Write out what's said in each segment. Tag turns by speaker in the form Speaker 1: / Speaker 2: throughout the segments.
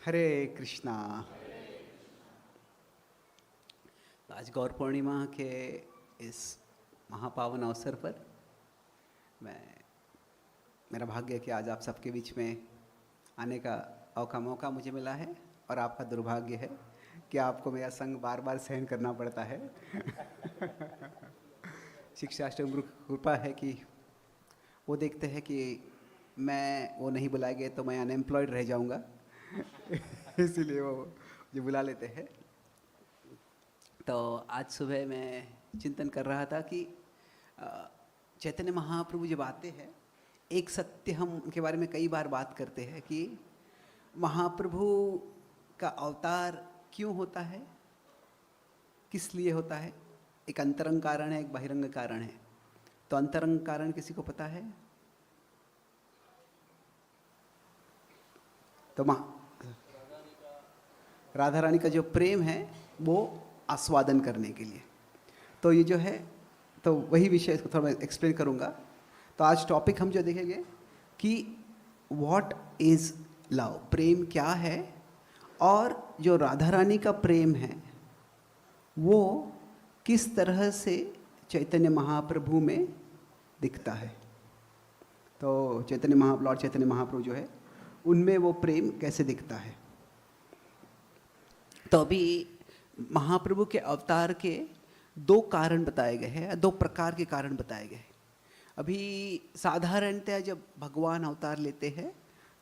Speaker 1: हरे कृष्णा। आज गौर पूर्णिमा के इस महापावन अवसर पर मेरा भाग्य है कि आज आप सबके बीच में आने का मौका मुझे मिला है, और आपका दुर्भाग्य है कि आपको मेरा संग बार बार सहन करना पड़ता है। शिक्षाष्टम गुरु की कृपा है कि वो देखते हैं कि मैं वो नहीं बुलाए गए तो मैं अनएम्प्लॉयड रह जाऊंगा। इसीलिए वो मुझे बुला लेते हैं। तो आज सुबह मैं चिंतन कर रहा था कि चैतन्य महाप्रभु जब आते हैं, एक सत्य हम उनके बारे में कई बार बात करते हैं कि महाप्रभु का अवतार क्यों होता है, किस लिए होता है। एक अंतरंग कारण है, एक बहिरंग कारण है। तो अंतरंग कारण किसी को पता है? तो राधा रानी का जो प्रेम है वो आस्वादन करने के लिए। तो ये जो है, तो वही विषय इसको थोड़ा मैं एक्सप्लेन करूँगा। तो आज टॉपिक हम जो देखेंगे कि व्हाट इज़ लव, प्रेम क्या है, और जो राधा रानी का प्रेम है वो किस तरह से चैतन्य महाप्रभु में दिखता है। तो लॉर्ड चैतन्य महाप्रभु जो है उनमें वो प्रेम कैसे दिखता है। तो अभी महाप्रभु के अवतार के दो कारण बताए गए हैं, दो प्रकार के कारण बताए गए हैं। अभी साधारणतः जब भगवान अवतार लेते हैं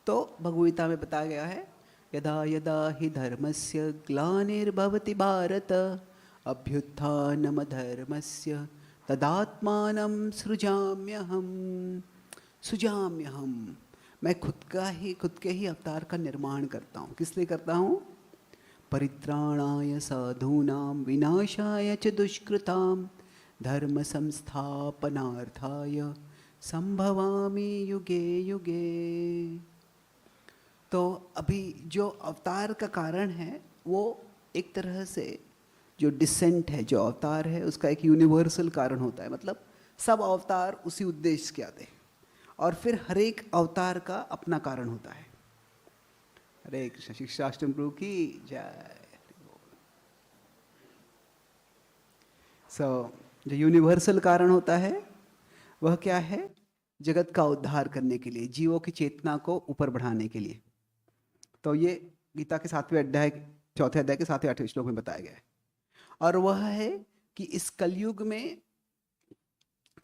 Speaker 1: तो भगवद्गीता में बताया गया है, यदा यदा हि धर्मस्य ग्लानिर्भवति भारत अभ्युत्थानमधर्मस्य तदात्मानं सृजाम्यहम। मैं खुद के ही अवतार का निर्माण करता हूँ। किस लिए करता हूँ? परित्राणाय साधूनां विनाशाय च दुष्कृतां धर्म संस्थापनार्थाय संभवामि युगे युगे। तो अभी जो अवतार का कारण है वो एक तरह से जो डिसेंट है, जो अवतार है उसका एक यूनिवर्सल कारण होता है। मतलब सब अवतार उसी उद्देश्य के आते हैं, और फिर हर एक अवतार का अपना कारण होता है। हरे कृष्ण। शिक्षाष्टम प्रभु की जय। जो यूनिवर्सल कारण होता है वह क्या है? जगत का उद्धार करने के लिए, जीवों की चेतना को ऊपर बढ़ाने के लिए। तो ये गीता के 7वें अध्याय, 4थे अध्याय के 7वें 8वें श्लोक में बताया गया है। और वह है कि इस कलयुग में,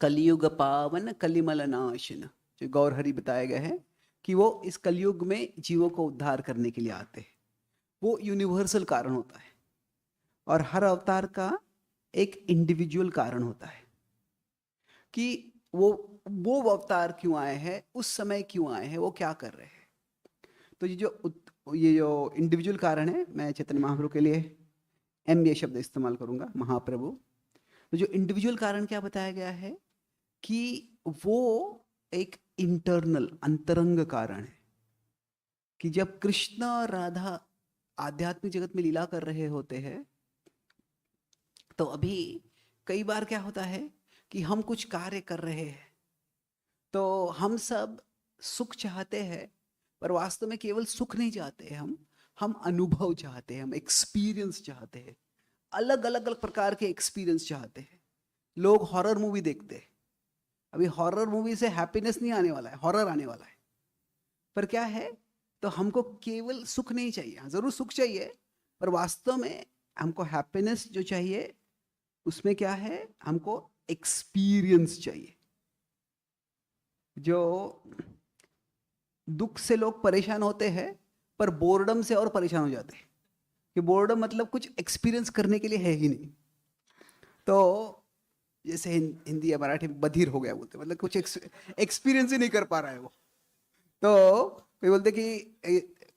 Speaker 1: कलयुग पावन कलिमल नाशन, जो गौर हरि बताया गया है कि वो इस कलयुग में जीवों को उद्धार करने के लिए आते हैं। वो यूनिवर्सल कारण होता है। और हर अवतार का एक इंडिविजुअल कारण होता है कि वो अवतार क्यों आए हैं, उस समय क्यों आए हैं, वो क्या कर रहे हैं। तो ये जो इंडिविजुअल कारण है, मैं चैतन्य महाप्रभु के लिए ये शब्द इस्तेमाल करूंगा, महाप्रभु। तो जो इंडिविजुअल कारण क्या बताया गया है कि वो एक इंटरनल, अंतरंग कारण है कि जब कृष्ण और राधा आध्यात्मिक जगत में लीला कर रहे होते हैं तो अभी कई बार क्या होता है कि हम कुछ कार्य कर रहे हैं तो हम सब सुख चाहते हैं, पर वास्तव में केवल सुख नहीं चाहते हैं। हम अनुभव चाहते हैं, हम एक्सपीरियंस चाहते हैं, अलग अलग प्रकार के एक्सपीरियंस चाहते हैं। लोग हॉरर मूवी देखते हैं। अभी हॉरर मूवी से हैप्पीनेस नहीं आने वाला है, हॉरर आने वाला है। पर क्या है, तो हमको केवल सुख नहीं चाहिए। जरूर सुख चाहिए, पर वास्तव में हमको हैप्पीनेस जो चाहिए उसमें क्या है, हमको एक्सपीरियंस चाहिए। जो दुख से लोग परेशान होते हैं, पर बोर्डम से और परेशान हो जाते हैं कि बोर्डम मतलब कुछ एक्सपीरियंस करने के लिए है ही नहीं। तो जैसे हिंदी या मराठी में बधिर हो गया बोलते, मतलब कुछ एक्सपीरियंस ही नहीं कर पा रहा है वो। तो कोई बोलते कि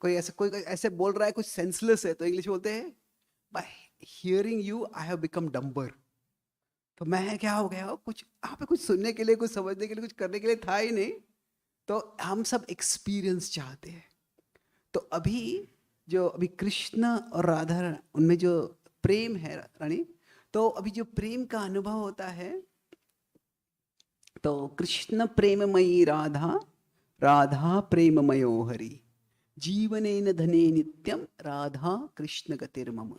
Speaker 1: कोई ऐसे बोल रहा है कुछ सेंसलेस है, तो इंग्लिश बोलते हैं by hearing you I have become dumber. तो मैं क्या हो गया, कुछ यहाँ पे कुछ सुनने के लिए, कुछ समझने के लिए, कुछ करने के लिए था ही नहीं। तो हम सब एक्सपीरियंस चाहते हैं। तो अभी कृष्ण और राधा, उनमें जो प्रेम है रानी, तो अभी जो प्रेम का अनुभव होता है, तो कृष्ण प्रेममयी राधा, राधा प्रेममयो हरि। जीवनेन धने नित्यम राधा कृष्ण गतिर्मम।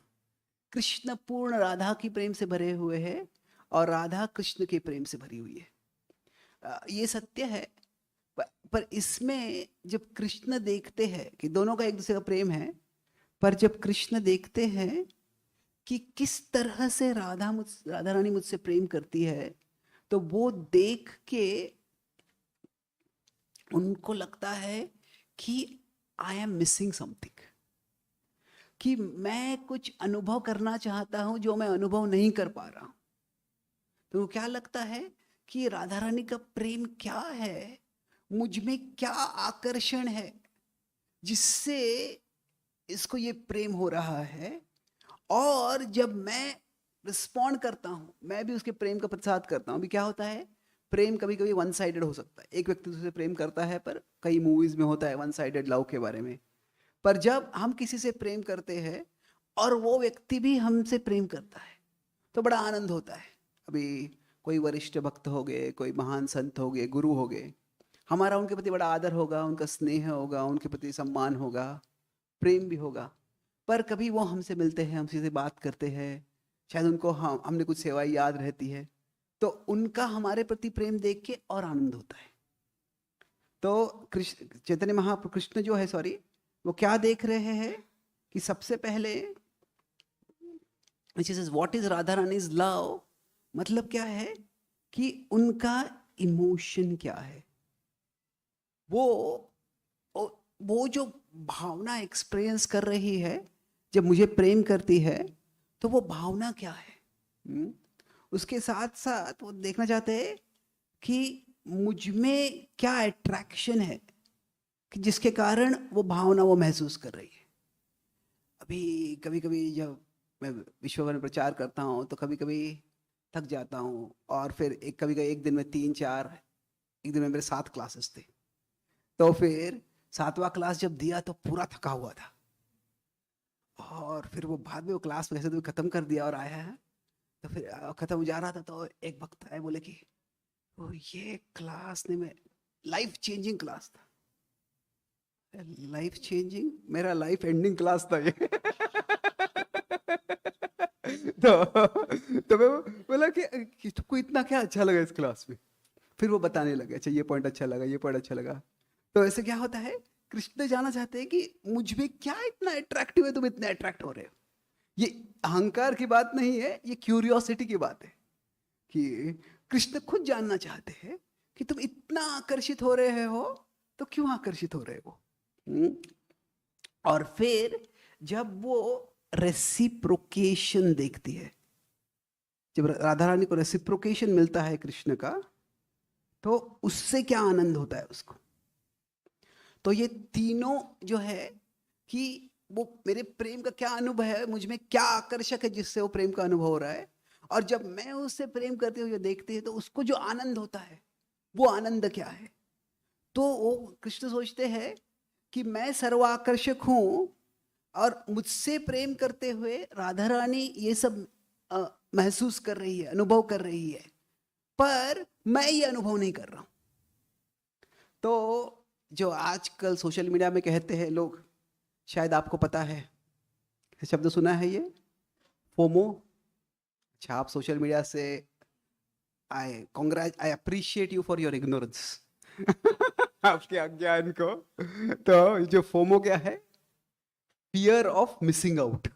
Speaker 1: कृष्ण पूर्ण राधा की प्रेम से भरे हुए हैं और राधा कृष्ण के प्रेम से भरी हुई है। ये सत्य है। पर इसमें जब कृष्ण देखते हैं कि दोनों का एक दूसरे का प्रेम है, पर जब कृष्ण देखते हैं कि किस तरह से राधा रानी मुझसे प्रेम करती है, तो वो देख के उनको लगता है कि आई एम मिसिंग समथिंग, कि मैं कुछ अनुभव करना चाहता हूं जो मैं अनुभव नहीं कर पा रहा हूं। तो क्या लगता है कि राधा रानी का प्रेम क्या है, मुझ में क्या आकर्षण है जिससे इसको ये प्रेम हो रहा है। और जब मैं रिस्पॉन्ड करता हूं, मैं भी उसके प्रेम का प्रतिसाद करता हूं। अभी क्या होता है, प्रेम कभी कभी वन साइडेड हो सकता है, एक व्यक्ति दूसरे से प्रेम करता है, पर कई मूवीज में होता है वन साइडेड लव के बारे में। पर जब हम किसी से प्रेम करते हैं और वो व्यक्ति भी हमसे प्रेम करता है, तो बड़ा आनंद होता है। अभी कोई वरिष्ठ भक्त हो गए, कोई महान संत हो गए, गुरु हो गए, हमारा उनके प्रति बड़ा आदर होगा, उनका स्नेह होगा, उनके प्रति सम्मान होगा, प्रेम भी होगा। पर कभी वो हमसे मिलते हैं, हमसे बात करते हैं, शायद उनको हमने कुछ सेवाएं याद रहती है, तो उनका हमारे प्रति प्रेम देख के और आनंद होता है। तो कृष्ण चैतन्य महाप्रभु कृष्ण जो है, सॉरी, वो क्या देख रहे हैं कि सबसे पहले what is Radha Rani's love, मतलब क्या है कि उनका इमोशन क्या है, वो वो जो भावना एक्सपीरियंस कर रही है जब मुझे प्रेम करती है, तो वो भावना क्या है। उसके साथ साथ वो देखना चाहते हैं कि मुझ में क्या अट्रैक्शन है कि जिसके कारण वो भावना वो महसूस कर रही है। अभी कभी कभी जब मैं विश्व भर में प्रचार करता हूँ तो कभी कभी थक जाता हूँ, और फिर कभी कभी एक दिन में 3-4, एक दिन में मेरे 7 क्लासेस थे, तो फिर 7वां क्लास जब दिया तो पूरा थका हुआ था, और फिर वो बाद में वो क्लास वैसे तो खत्म कर दिया और आया है, तो फिर खत्म हो जा रहा था, तो एक वक्त आए, बोले कि वो ये क्लास ने में लाइफ चेंजिंग क्लास था। लाइफ चेंजिंग, मेरा लाइफ एंडिंग क्लास था ये। तो मैं बोला कि तुमको इतना क्या अच्छा लगा इस क्लास में। फिर वो बताने लगे, अच्छा ये पॉइंट अच्छा लगा, ये पॉइंट अच्छा लगा। तो ऐसे क्या होता है, कृष्ण जाना चाहते हैं कि मुझ में क्या इतना अट्रैक्टिव है, तुम इतने अट्रैक्ट हो रहे हो। ये अहंकार की बात नहीं है, ये क्यूरियोसिटी की बात है कि कृष्ण खुद जानना चाहते हैं कि तुम इतना आकर्षित हो रहे हो, तो क्यों आकर्षित हो रहे हो। और फिर जब वो रेसिप्रोकेशन देखती है, जब राधा रानी को रेसिप्रोकेशन मिलता है कृष्ण का, तो उससे क्या आनंद होता है उसको। तो ये तीनों जो है कि वो मेरे प्रेम का क्या अनुभव है, मुझ में क्या आकर्षक है जिससे वो प्रेम का अनुभव हो रहा है, और जब मैं उससे प्रेम करते हुए देखते हैं तो उसको जो आनंद होता है, वो आनंद क्या है। तो वो कृष्ण सोचते हैं कि मैं सर्वाकर्षक हूं, और मुझसे प्रेम करते हुए राधा रानी ये सब महसूस कर रही है, अनुभव कर रही है, पर मैं ये अनुभव नहीं कर रहा हूं। तो जो आजकल सोशल मीडिया में कहते हैं लोग, शायद आपको पता है, शब्द सुना है ये, फोमो। अच्छा, आप सोशल मीडिया से, I appreciate you for your ignorance. आपके अज्ञान को। तो जो फोमो क्या है, fear of missing out.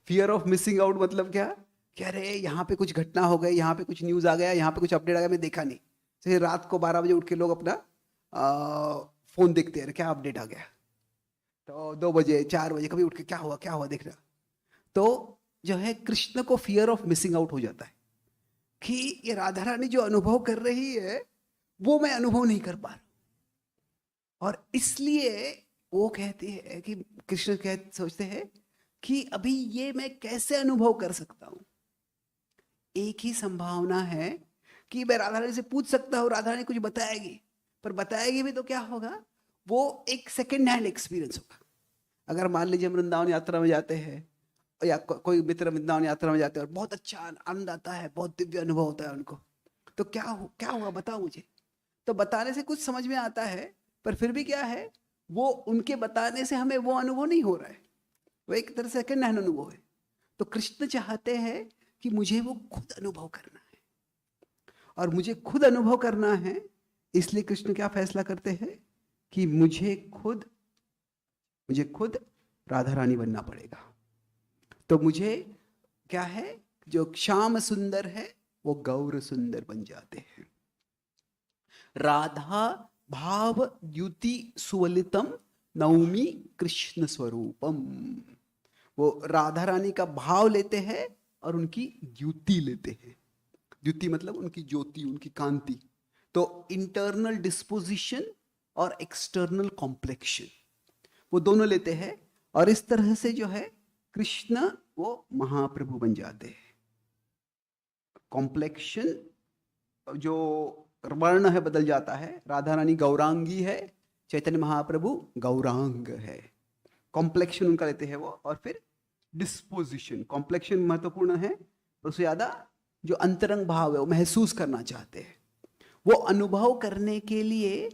Speaker 1: Fear of missing out मतलब क्या, कह रहे यहाँ पे कुछ घटना हो गई, यहाँ पे कुछ न्यूज आ गया, यहाँ पे कुछ अपडेट आ गया, मैं देखा नहीं। जैसे रात को 12 बजे उठ के लोग अपना फोन देखते हैं, क्या अपडेट आ गया, तो 2 बजे 4 बजे कभी उठ के क्या हुआ देखना। तो जो है कृष्ण को फियर ऑफ मिसिंग आउट हो जाता है कि ये राधा रानी जो अनुभव कर रही है वो मैं अनुभव नहीं कर पा रहा, और इसलिए वो कहती है कि कृष्ण सोचते हैं कि अभी ये मैं कैसे अनुभव कर सकता हूं। एक ही संभावना है कि मैं राधा रानी से पूछ सकता हूं, राधा रानी कुछ बताएगी, पर बताएगी भी तो क्या होगा, वो एक सेकेंड हैंड एक्सपीरियंस होगा। अगर मान लीजिए हम वृंदावन यात्रा में जाते हैं, या कोई मित्र वृंदावन यात्रा में जाते हैं और बहुत अच्छा आनंद आता है, बहुत दिव्य अनुभव होता है उनको, तो क्या हुआ बताओ मुझे। तो बताने से कुछ समझ में आता है, पर फिर भी क्या है, वो उनके बताने से हमें वो अनुभव नहीं हो रहा है, वो एक तरह से सेकंड हैंड अनुभव है। तो कृष्ण चाहते हैं कि मुझे वो खुद अनुभव करना है, और मुझे खुद अनुभव करना है, इसलिए कृष्ण क्या फैसला करते हैं कि मुझे खुद राधा रानी बनना पड़ेगा। तो मुझे क्या है, जो श्याम सुंदर है वो गौर सुंदर बन जाते हैं। राधा भाव द्युति सुवलितम नौमी कृष्ण स्वरूपम। वो राधा रानी का भाव लेते हैं और उनकी द्युति लेते हैं। द्युति मतलब उनकी ज्योति, उनकी कांति। तो इंटरनल डिस्पोजिशन और एक्सटर्नल कॉम्प्लेक्शन वो दोनों लेते हैं, और इस तरह से जो है कृष्ण वो महाप्रभु बन जाते हैं। कॉम्प्लेक्शन जो वर्ण है बदल जाता है। राधा रानी गौरांगी है, चैतन्य महाप्रभु गौरांग है। कॉम्प्लेक्शन उनका लेते हैं वो, और फिर डिस्पोजिशन। कॉम्प्लेक्शन महत्वपूर्ण है, उससे ज्यादा जो अंतरंग भाव है वो महसूस करना चाहते हैं, वो अनुभव करने के लिए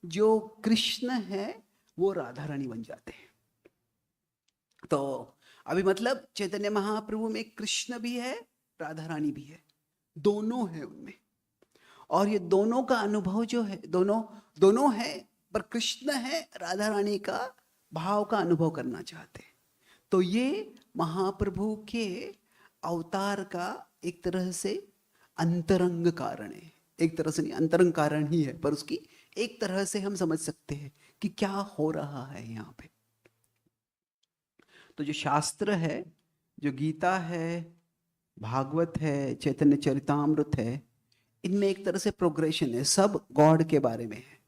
Speaker 1: जो कृष्ण है वो राधा रानी बन जाते हैं। तो अभी मतलब चैतन्य महाप्रभु में कृष्ण भी है, राधा रानी भी है, दोनों है उनमें। और ये दोनों का अनुभव जो है, दोनों है, पर कृष्ण है राधा रानी का भाव का अनुभव करना चाहते हैं। तो ये महाप्रभु के अवतार का एक तरह से अंतरंग कारण है। एक तरह से नहीं, अंतरंग कारण ही है, पर उसकी एक तरह से हम समझ सकते हैं कि क्या हो रहा है यहाँ पे। तो जो शास्त्र है, जो गीता है, भागवत है, चैतन्य चरितामृत है, इनमें एक तरह से प्रोग्रेशन है, सब गॉड के बारे में है।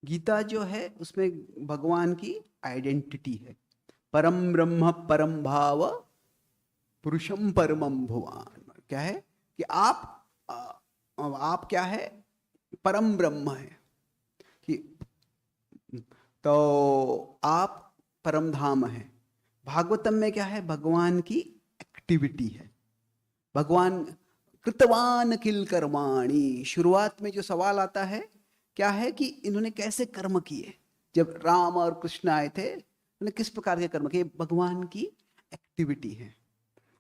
Speaker 1: गीता जो है उसमें भगवान की आइडेंटिटी है, परम ब्रह्म परम भाव पुरुषम परमम भुवान। क्या है कि आप क्या है, परम ब्रह्म है कि, तो आप परम धाम है। भागवतम में क्या है, भगवान की एक्टिविटी है। भगवान कृतवान किल कर्माणि, शुरुआत में जो सवाल आता है क्या है कि इन्होंने कैसे कर्म किए। जब राम और कृष्ण आए थे, उन्होंने किस प्रकार के कर्म किए, भगवान की एक्टिविटी है।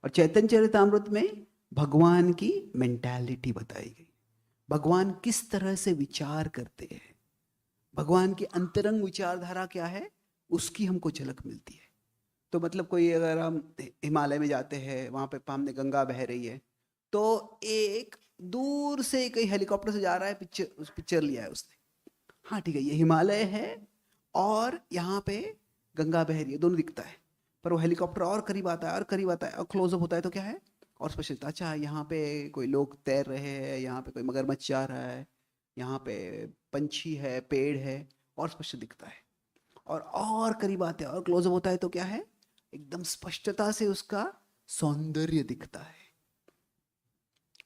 Speaker 1: और चैतन्य चरितामृत में भगवान की मेंटालिटी बताई गई, भगवान किस तरह से विचार करते हैं, भगवान की अंतरंग विचारधारा क्या है, उसकी हमको झलक मिलती है। तो मतलब कोई, अगर हम हिमालय में जाते हैं, वहां पे सामने गंगा बह रही है, तो एक दूर से कहीं हेलीकॉप्टर से जा रहा है, पिक्चर लिया है उसने, हाँ ठीक है ये हिमालय है और यहाँ पे गंगा बह रही है, दोनों दिखता है। पर वो हेलीकॉप्टर और करीब आता है और करीब आता है और क्लोजअप होता है, तो क्या है, और स्पष्ट, अच्छा यहाँ पे कोई लोग तैर रहे हैं, यहाँ पे कोई मगरमच्छ जा रहा है, यहाँ पे पंछी है, पेड़ है, और स्पष्ट दिखता है। और करीब आते हैं और क्लोजअप होता है, तो क्या है, एकदम स्पष्टता से उसका सौंदर्य दिखता है।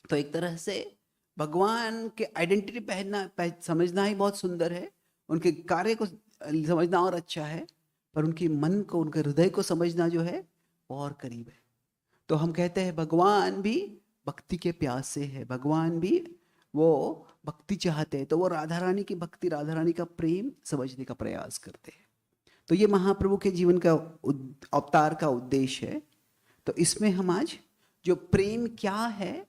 Speaker 1: तो एक तरह से भगवान के आइडेंटिटी समझना ही बहुत सुंदर है, उनके कार्य को समझना और अच्छा है, पर उनके मन को, उनके हृदय को समझना जो है और करीब है। तो हम कहते हैं भगवान भी भक्ति के प्यासे है, भगवान भी वो भक्ति चाहते हैं, तो वो राधा रानी की भक्ति, राधा रानी का प्रेम समझने का प्रयास करते हैं। तो ये महाप्रभु के जीवन का अवतार का उद्देश्य है। तो इसमें हम आज जो प्रेम क्या है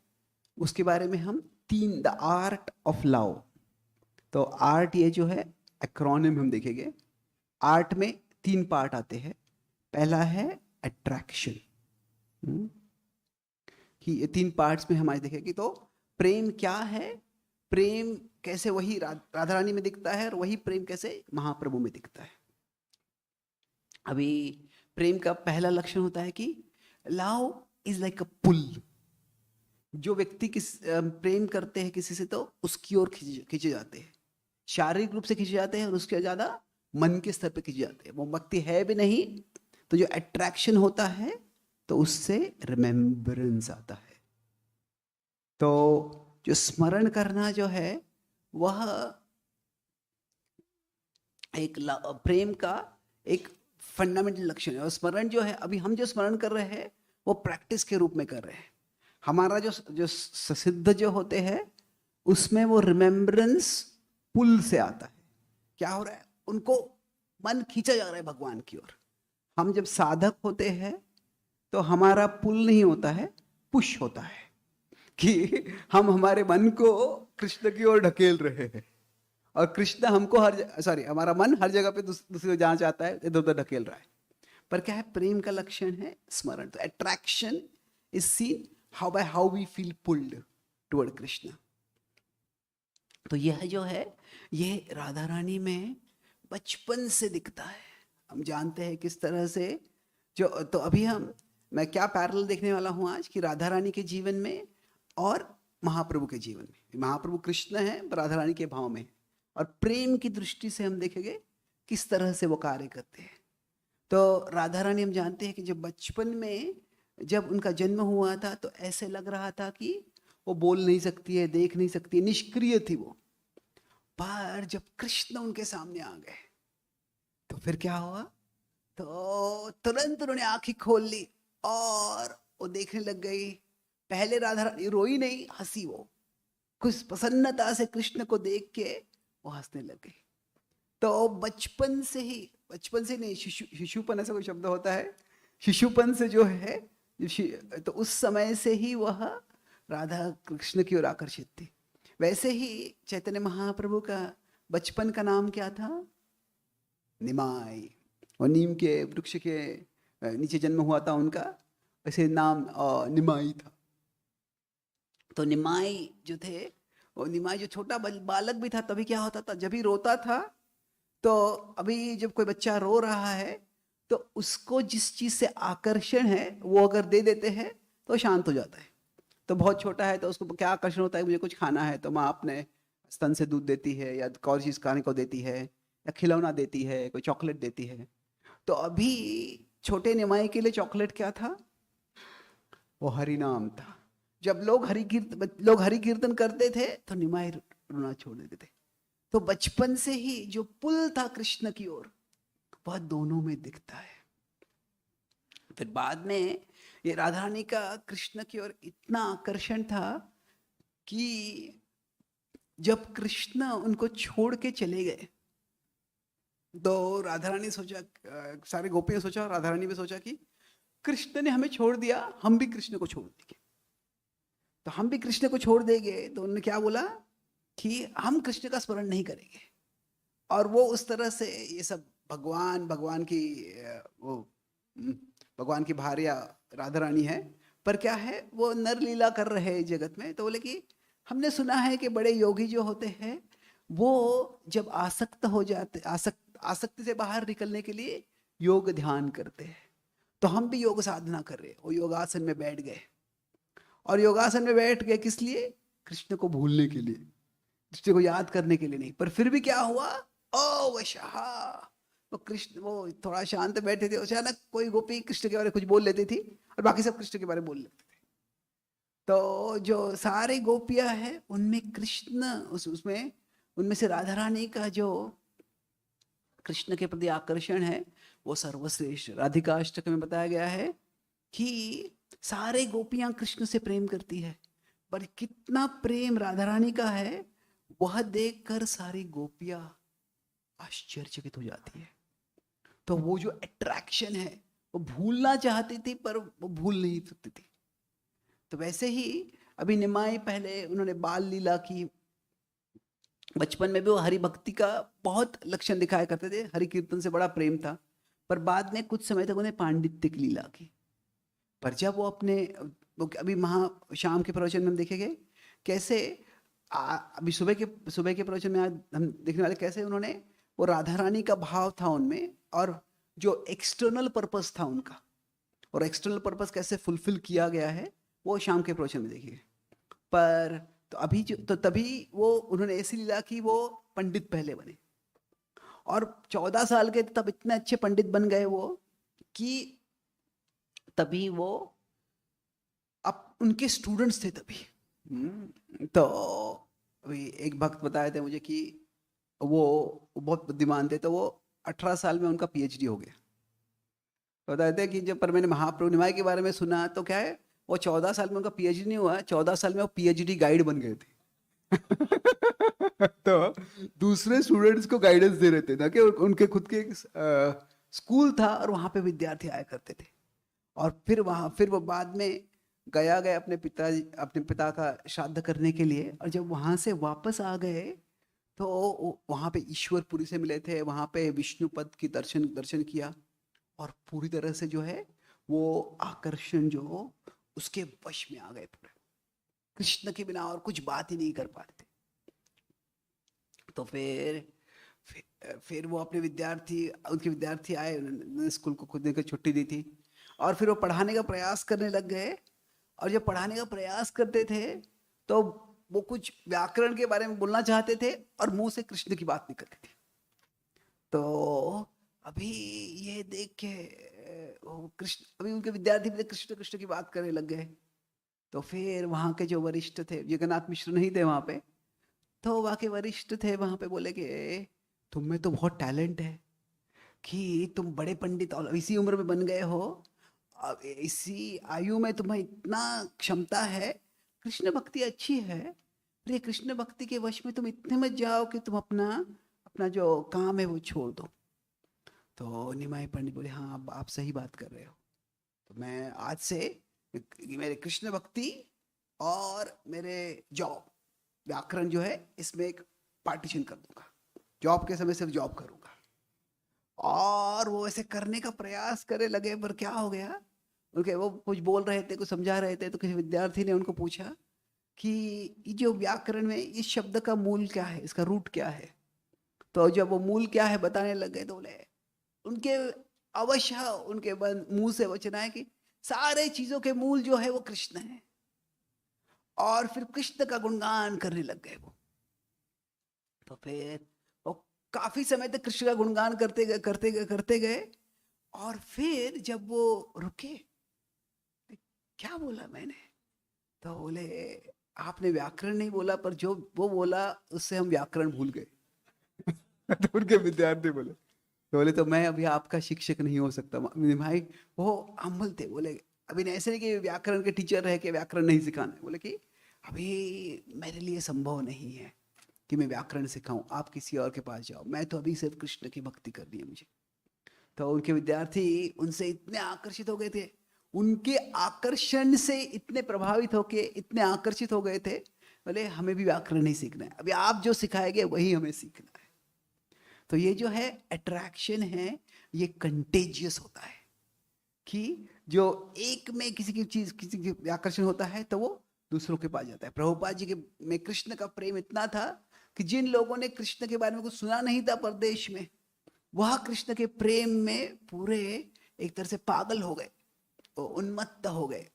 Speaker 1: उसके बारे में हम द आर्ट ऑफ लव, तो आर्ट ये जो है एक्रोनिम हम देखेंगे। आर्ट में 3 पार्ट आते हैं। पहला है अट्रैक्शन, कि ये 3 पार्ट्स में हम आज देखेंगे। तो प्रेम क्या है, प्रेम कैसे वही राधा रानी में दिखता है, और वही प्रेम कैसे महाप्रभु में दिखता है। अभी प्रेम का पहला लक्षण होता है कि लव इज लाइक अ पुल। जो व्यक्ति प्रेम करते हैं किसी से, तो उसकी ओर खींचे जाते हैं, शारीरिक रूप से खींचे जाते हैं, और उसके ज्यादा मन के स्तर पे खींचे जाते हैं। वो भक्ति है भी नहीं, तो जो अट्रैक्शन होता है तो उससे रिमेम्बरेंस आता है। तो जो स्मरण करना जो है वह एक प्रेम का एक फंडामेंटल लक्षण है। और स्मरण जो है, अभी हम जो स्मरण कर रहे हैं वो प्रैक्टिस के रूप में कर रहे हैं। हमारा जो सिद्ध जो होते हैं उसमें वो रिमेम्बरेंस पुल से आता है। क्या हो रहा है, उनको मन खींचा जा रहा है भगवान की ओर। हम जब साधक होते हैं तो हमारा पुल नहीं होता है, पुश होता है कि हम हमारे मन को कृष्ण की ओर ढकेल रहे हैं, और कृष्ण हमको हमारा मन हर जगह पे दूसरी जहाँ चाहता है इधर उधर ढकेल रहा है। पर क्या है, प्रेम का लक्षण है स्मरण। तो attraction is seen how we feel pulled toward Krishna. तो यह जो है, ये राधा रानी में बचपन से दिखता है। हम जानते हैं किस तरह से जो, तो अभी मैं क्या पैरेलल देखने वाला हूं आज कि राधा रानी के जीवन में और महाप्रभु के जीवन में। महाप्रभु कृष्ण है, राधा रानी के भाव में, और प्रेम की दृष्टि से हम देखेंगे किस तरह से वो कार्य करते हैं। तो राधा रानी हम जानते हैं कि जब बचपन में जब उनका जन्म हुआ था तो ऐसे लग रहा था कि वो बोल नहीं सकती है, देख नहीं सकती है, निष्क्रिय थी वो। पर जब कृष्ण उनके सामने आ गए तो फिर क्या हुआ, तो तुरंत उन्होंने आंखें खोल ली और वो देखने लग गई। पहले राधा रानी रोई नहीं, हंसी, वो कुछ प्रसन्नता से कृष्ण को देख के वो हंसने लग गई। तो बचपन से नहीं, शिशुपन ऐसा कोई शब्द होता है, शिशुपन से जो है, तो उस समय से ही वह राधा कृष्ण की ओर आकर्षित थी। वैसे ही चैतन्य महाप्रभु का बचपन का नाम क्या था, निमाई। और नीम के वृक्ष के नीचे जन्म हुआ था उनका, वैसे नाम निमाई था। तो निमाई जो थे, वो निमाई जो छोटा बालक भी था, तभी क्या होता था, जब भी रोता था, तो अभी जब कोई बच्चा रो रहा है तो उसको जिस चीज से आकर्षण है वो अगर दे देते हैं तो शांत हो जाता है। तो बहुत छोटा है तो उसको क्या आकर्षण होता है, मुझे कुछ खाना है तो माँ अपने स्तन से दूध देती है, या कोई चीज खाने को देती है, या खिलौना देती है, कोई चॉकलेट देती है। तो अभी छोटे निमाई के लिए चॉकलेट क्या था, वो हरि नाम था। जब लोग हरि कीर्तन करते थे तो निमाई रोना छोड़ देते थे। तो बचपन से ही जो पुल था कृष्ण की ओर, वह दोनों में दिखता है। फिर बाद में ये राधा रानी का कृष्ण की ओर इतना आकर्षण था कि जब कृष्ण उनको छोड़ के चले गए तो राधा रानी सोचा, सारे गोपियों सोचा, राधा रानी भी सोचा कि कृष्ण ने हमें छोड़ दिया, हम भी कृष्ण को छोड़ देंगे। तो हम भी कृष्ण को छोड़ देंगे, तो उन्होंने क्या बोला कि हम कृष्ण का स्मरण नहीं करेंगे। और वो उस तरह से ये सब भगवान की वो भगवान की भार्या राधा रानी है, पर क्या है, वो नर लीला कर रहे हैं जगत में। तो बोले कि हमने सुना है कि बड़े योगी जो होते हैं वो जब आसक्त हो जाते, आसक्ति से बाहर निकलने के लिए योग ध्यान करते हैं। तो हम भी योग साधना कर रहे हैं। वो योगासन में बैठ गए, और योगासन में बैठ गए किस लिए, कृष्ण को भूलने के लिए, कृष्ण को याद करने के लिए नहीं। पर फिर भी क्या हुआ, ओ वशः, वो कृष्ण वो थोड़ा शांत बैठे थे, अचानक कोई गोपी कृष्ण के बारे में कुछ बोल लेती थी और बाकी सब कृष्ण के बारे में बोल लेते थे। तो जो सारे गोपियां हैं उनमें कृष्ण, उसमें उनमें से राधा रानी का जो कृष्ण के प्रति आकर्षण है वो सर्वश्रेष्ठ। राधिकाष्टक में बताया गया है कि सारे गोपियां कृष्ण से प्रेम करती है, पर कितना प्रेम राधा रानी का है वह देखकर सारी गोपियां आश्चर्यचकित हो जाती है। तो वो जो अट्रैक्शन है वो भूलना चाहती थी पर वो भूल नहीं सकती थी। तो वैसे ही अभी निमाई पहले उन्होंने बाल लीला की, बचपन में भी वो हरि भक्ति का बहुत लक्षण दिखाया करते थे, हरि कीर्तन से बड़ा प्रेम था। पर बाद में कुछ समय तक उन्हें पांडित्य की लीला की। पर जब वो अपने अभी शाम के प्रवचन में हम देखेंगे कैसे अभी सुबह के प्रवचन में आज हम देखने वाले कैसे उन्होंने वो राधा रानी का भाव था उनमें, और जो एक्सटर्नल पर्पस था उनका, और एक्सटर्नल पर्पस कैसे फुलफिल किया गया है वो शाम के प्रवचन में देखिए। पर तो अभी तो तभी वो उन्होंने ऐसी लीला की, वो पंडित पहले बने, और 14 साल के तब इतने अच्छे पंडित बन गए वो कि तभी वो अब उनके स्टूडेंट्स थे तभी। तो अभी एक भक्त बताए थे मुझे कि वो बहुत बुद्धिमान थे, तो वो 18 साल में उनका पीएचडी हो गया। बताए थे कि जब पर मैंने महाप्रभु निमाई के बारे में सुना तो क्या है, वो 14 साल में उनका पीएचडी नहीं हुआ, 14 साल में वो पीएचडी गाइड बन गए थे। तो दूसरे स्टूडेंट्स को गाइडेंस दे रहे थे ना कि उनके खुद के स्कूल था और वहां पे विद्यार्थी आया करते थे। और फिर वो बाद में गया अपने पिता का श्राद्ध करने के लिए, और जब वहां से वापस आ गए तो वहां पे ईश्वरपुरी से मिले थे, वहां पे विष्णु पद की दर्शन दर्शन किया, और पूरी तरह से जो है वो आकर्षण जो उसके वश में आ गए पूरे। कृष्ण के बिना और कुछ बात ही नहीं कर पाते थे। तो फिर वो अपने उनके विद्यार्थी आए, उन्होंने स्कूल को खुद ने छुट्टी दी थी, और फिर वो पढ़ाने का प्रयास करने लग गए। और जब पढ़ाने का प्रयास करते थे तो वो कुछ व्याकरण के बारे में बोलना चाहते थे और मुंह से कृष्ण की बात निकलती थी। तो अभी ये देख के कृष्ण, अभी उनके विद्यार्थी भी कृष्ण कृष्ण की बात करने लग गए। तो फिर वहां के जो वरिष्ठ थे, जगन्नाथ मिश्र नहीं थे वहां पे, तो वहां के वरिष्ठ थे वहां पे, बोले कि तुम में तो बहुत टैलेंट है कि तुम बड़े पंडित और इसी उम्र में बन गए हो, अब इसी आयु में तुम्हें इतना क्षमता है, कृष्ण भक्ति अच्छी है, पर ये कृष्ण भक्ति के वश में तुम इतने मत जाओ कि तुम अपना अपना जो काम है वो छोड़ दो। तो निमाई पंडित बोले, हाँ आप सही बात कर रहे हो, तो मैं आज से मेरे कृष्ण भक्ति और मेरे जॉब व्याकरण जो है इसमें एक पार्टीशन कर दूंगा, जॉब के समय सिर्फ जॉब करूंगा। और वो ऐसे करने का प्रयास करने लगे, पर क्या हो गया, उनके वो कुछ बोल रहे थे, कुछ समझा रहे थे, तो किसी विद्यार्थी ने उनको पूछा कि ये जो व्याकरण में इस शब्द का मूल क्या है, इसका रूट क्या है। तो जब वो मूल क्या है बताने लग गए तो बोले, उनके अवश्य उनके मुंह से वचन आए कि सारे चीजों के मूल जो है वो कृष्ण है। और फिर कृष्ण का गुणगान करने लग गए वो। तो फिर वो काफी समय तक कृष्ण का गुणगान करते गए, और फिर जब वो रुके, क्या बोला मैंने, तो बोले आपने व्याकरण नहीं बोला, पर जो वो बोला उससे हम व्याकरण भूल गए। तो उनके विद्यार्थी बोले, तो बोले तो मैं अभी आपका शिक्षक नहीं हो सकता भाई। वो हम्बल थे, बोले अभी ऐसे नहीं कि व्याकरण के टीचर रह के व्याकरण नहीं सिखाना है, बोले कि अभी मेरे लिए संभव नहीं है कि मैं व्याकरण सिखाऊं, आप किसी और के पास जाओ, मैं तो अभी सिर्फ कृष्ण की भक्ति करनी है मुझे। तो उनके विद्यार्थी उनसे इतने आकर्षित हो गए थे, उनके आकर्षण से इतने प्रभावित होके इतने आकर्षित हो गए थे, बोले हमें भी व्याकरण नहीं सीखना है, अभी आप जो सिखाएंगे वही हमें सीखना है। तो ये जो है अट्रैक्शन है, ये कंटेजियस होता है कि जो एक में किसी की आकर्षण होता है तो वो दूसरों के पास जाता है। प्रभुपाद जी के में कृष्ण का प्रेम इतना था कि जिन लोगों ने कृष्ण के बारे में कुछ सुना नहीं था परदेश में, वह कृष्ण के प्रेम में पूरे एक तरह से पागल हो गए, उन्मत्त हो गए।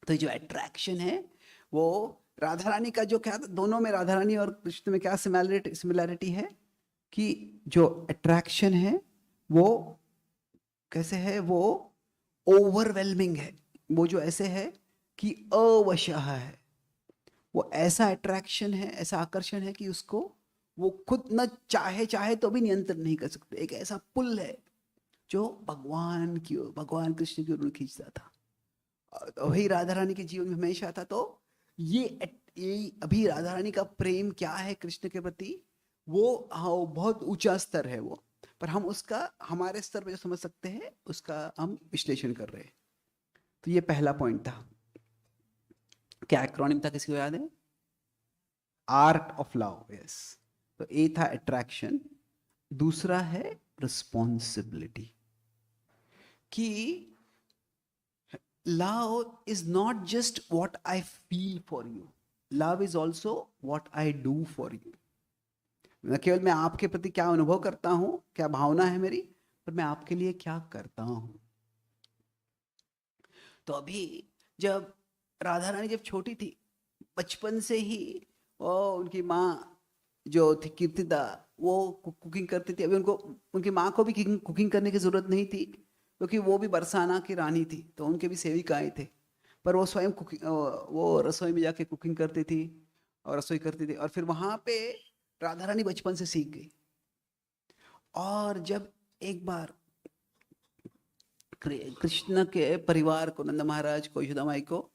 Speaker 1: तो जो अट्रैक्शन है वो राधा रानी का जो क्या, दोनों में राधा रानी और कृष्ण में क्या सिमिलैरिटी है कि जो अट्रैक्शन है वो कैसे है, वो ओवरवेलमिंग है, वो जो ऐसे है कि अवशः है, वो ऐसा अट्रैक्शन है, ऐसा आकर्षण है कि उसको वो खुद न चाहे तो भी नियंत्रण नहीं कर सकते। एक ऐसा पुल है जो भगवान कृष्ण की ओर खींचता था, वही राधा रानी के जीवन में हमेशा था। तो ये अभी राधा रानी का प्रेम क्या है कृष्ण के प्रति, वो हाँ वो बहुत ऊंचा स्तर है वो, पर हम उसका हमारे स्तर पे जो समझ सकते हैं उसका हम विश्लेषण कर रहे हैं। तो ये पहला पॉइंट था। क्या एक्रोनिम था, किसी को याद है? Art of love, yes. तो ए था अट्रैक्शन, दूसरा है रिस्पॉन्सिबिलिटी, कि love is not just what I feel for you, love is also what I do for you। न केवल मैं आपके प्रति क्या अनुभव करता हूं, क्या भावना है मेरी, पर मैं आपके लिए क्या करता हूं। तो अभी जब राधा रानी जब छोटी थी, बचपन से ही वो उनकी माँ जो थी कीर्तिदा, वो कुकिंग करती थी। अभी उनको उनकी माँ को भी कुकिंग करने की जरूरत नहीं थी, क्योंकि वो भी बरसाना की रानी थी, तो उनके भी सेविकाएं थे, पर वो स्वयं वो रसोई में जाके कुकिंग करती थी और रसोई करती थी। और फिर वहां पे राधा रानी बचपन से सीख गई। और जब एक बार कृष्ण के परिवार को, नंद महाराज को, यशोदा माई को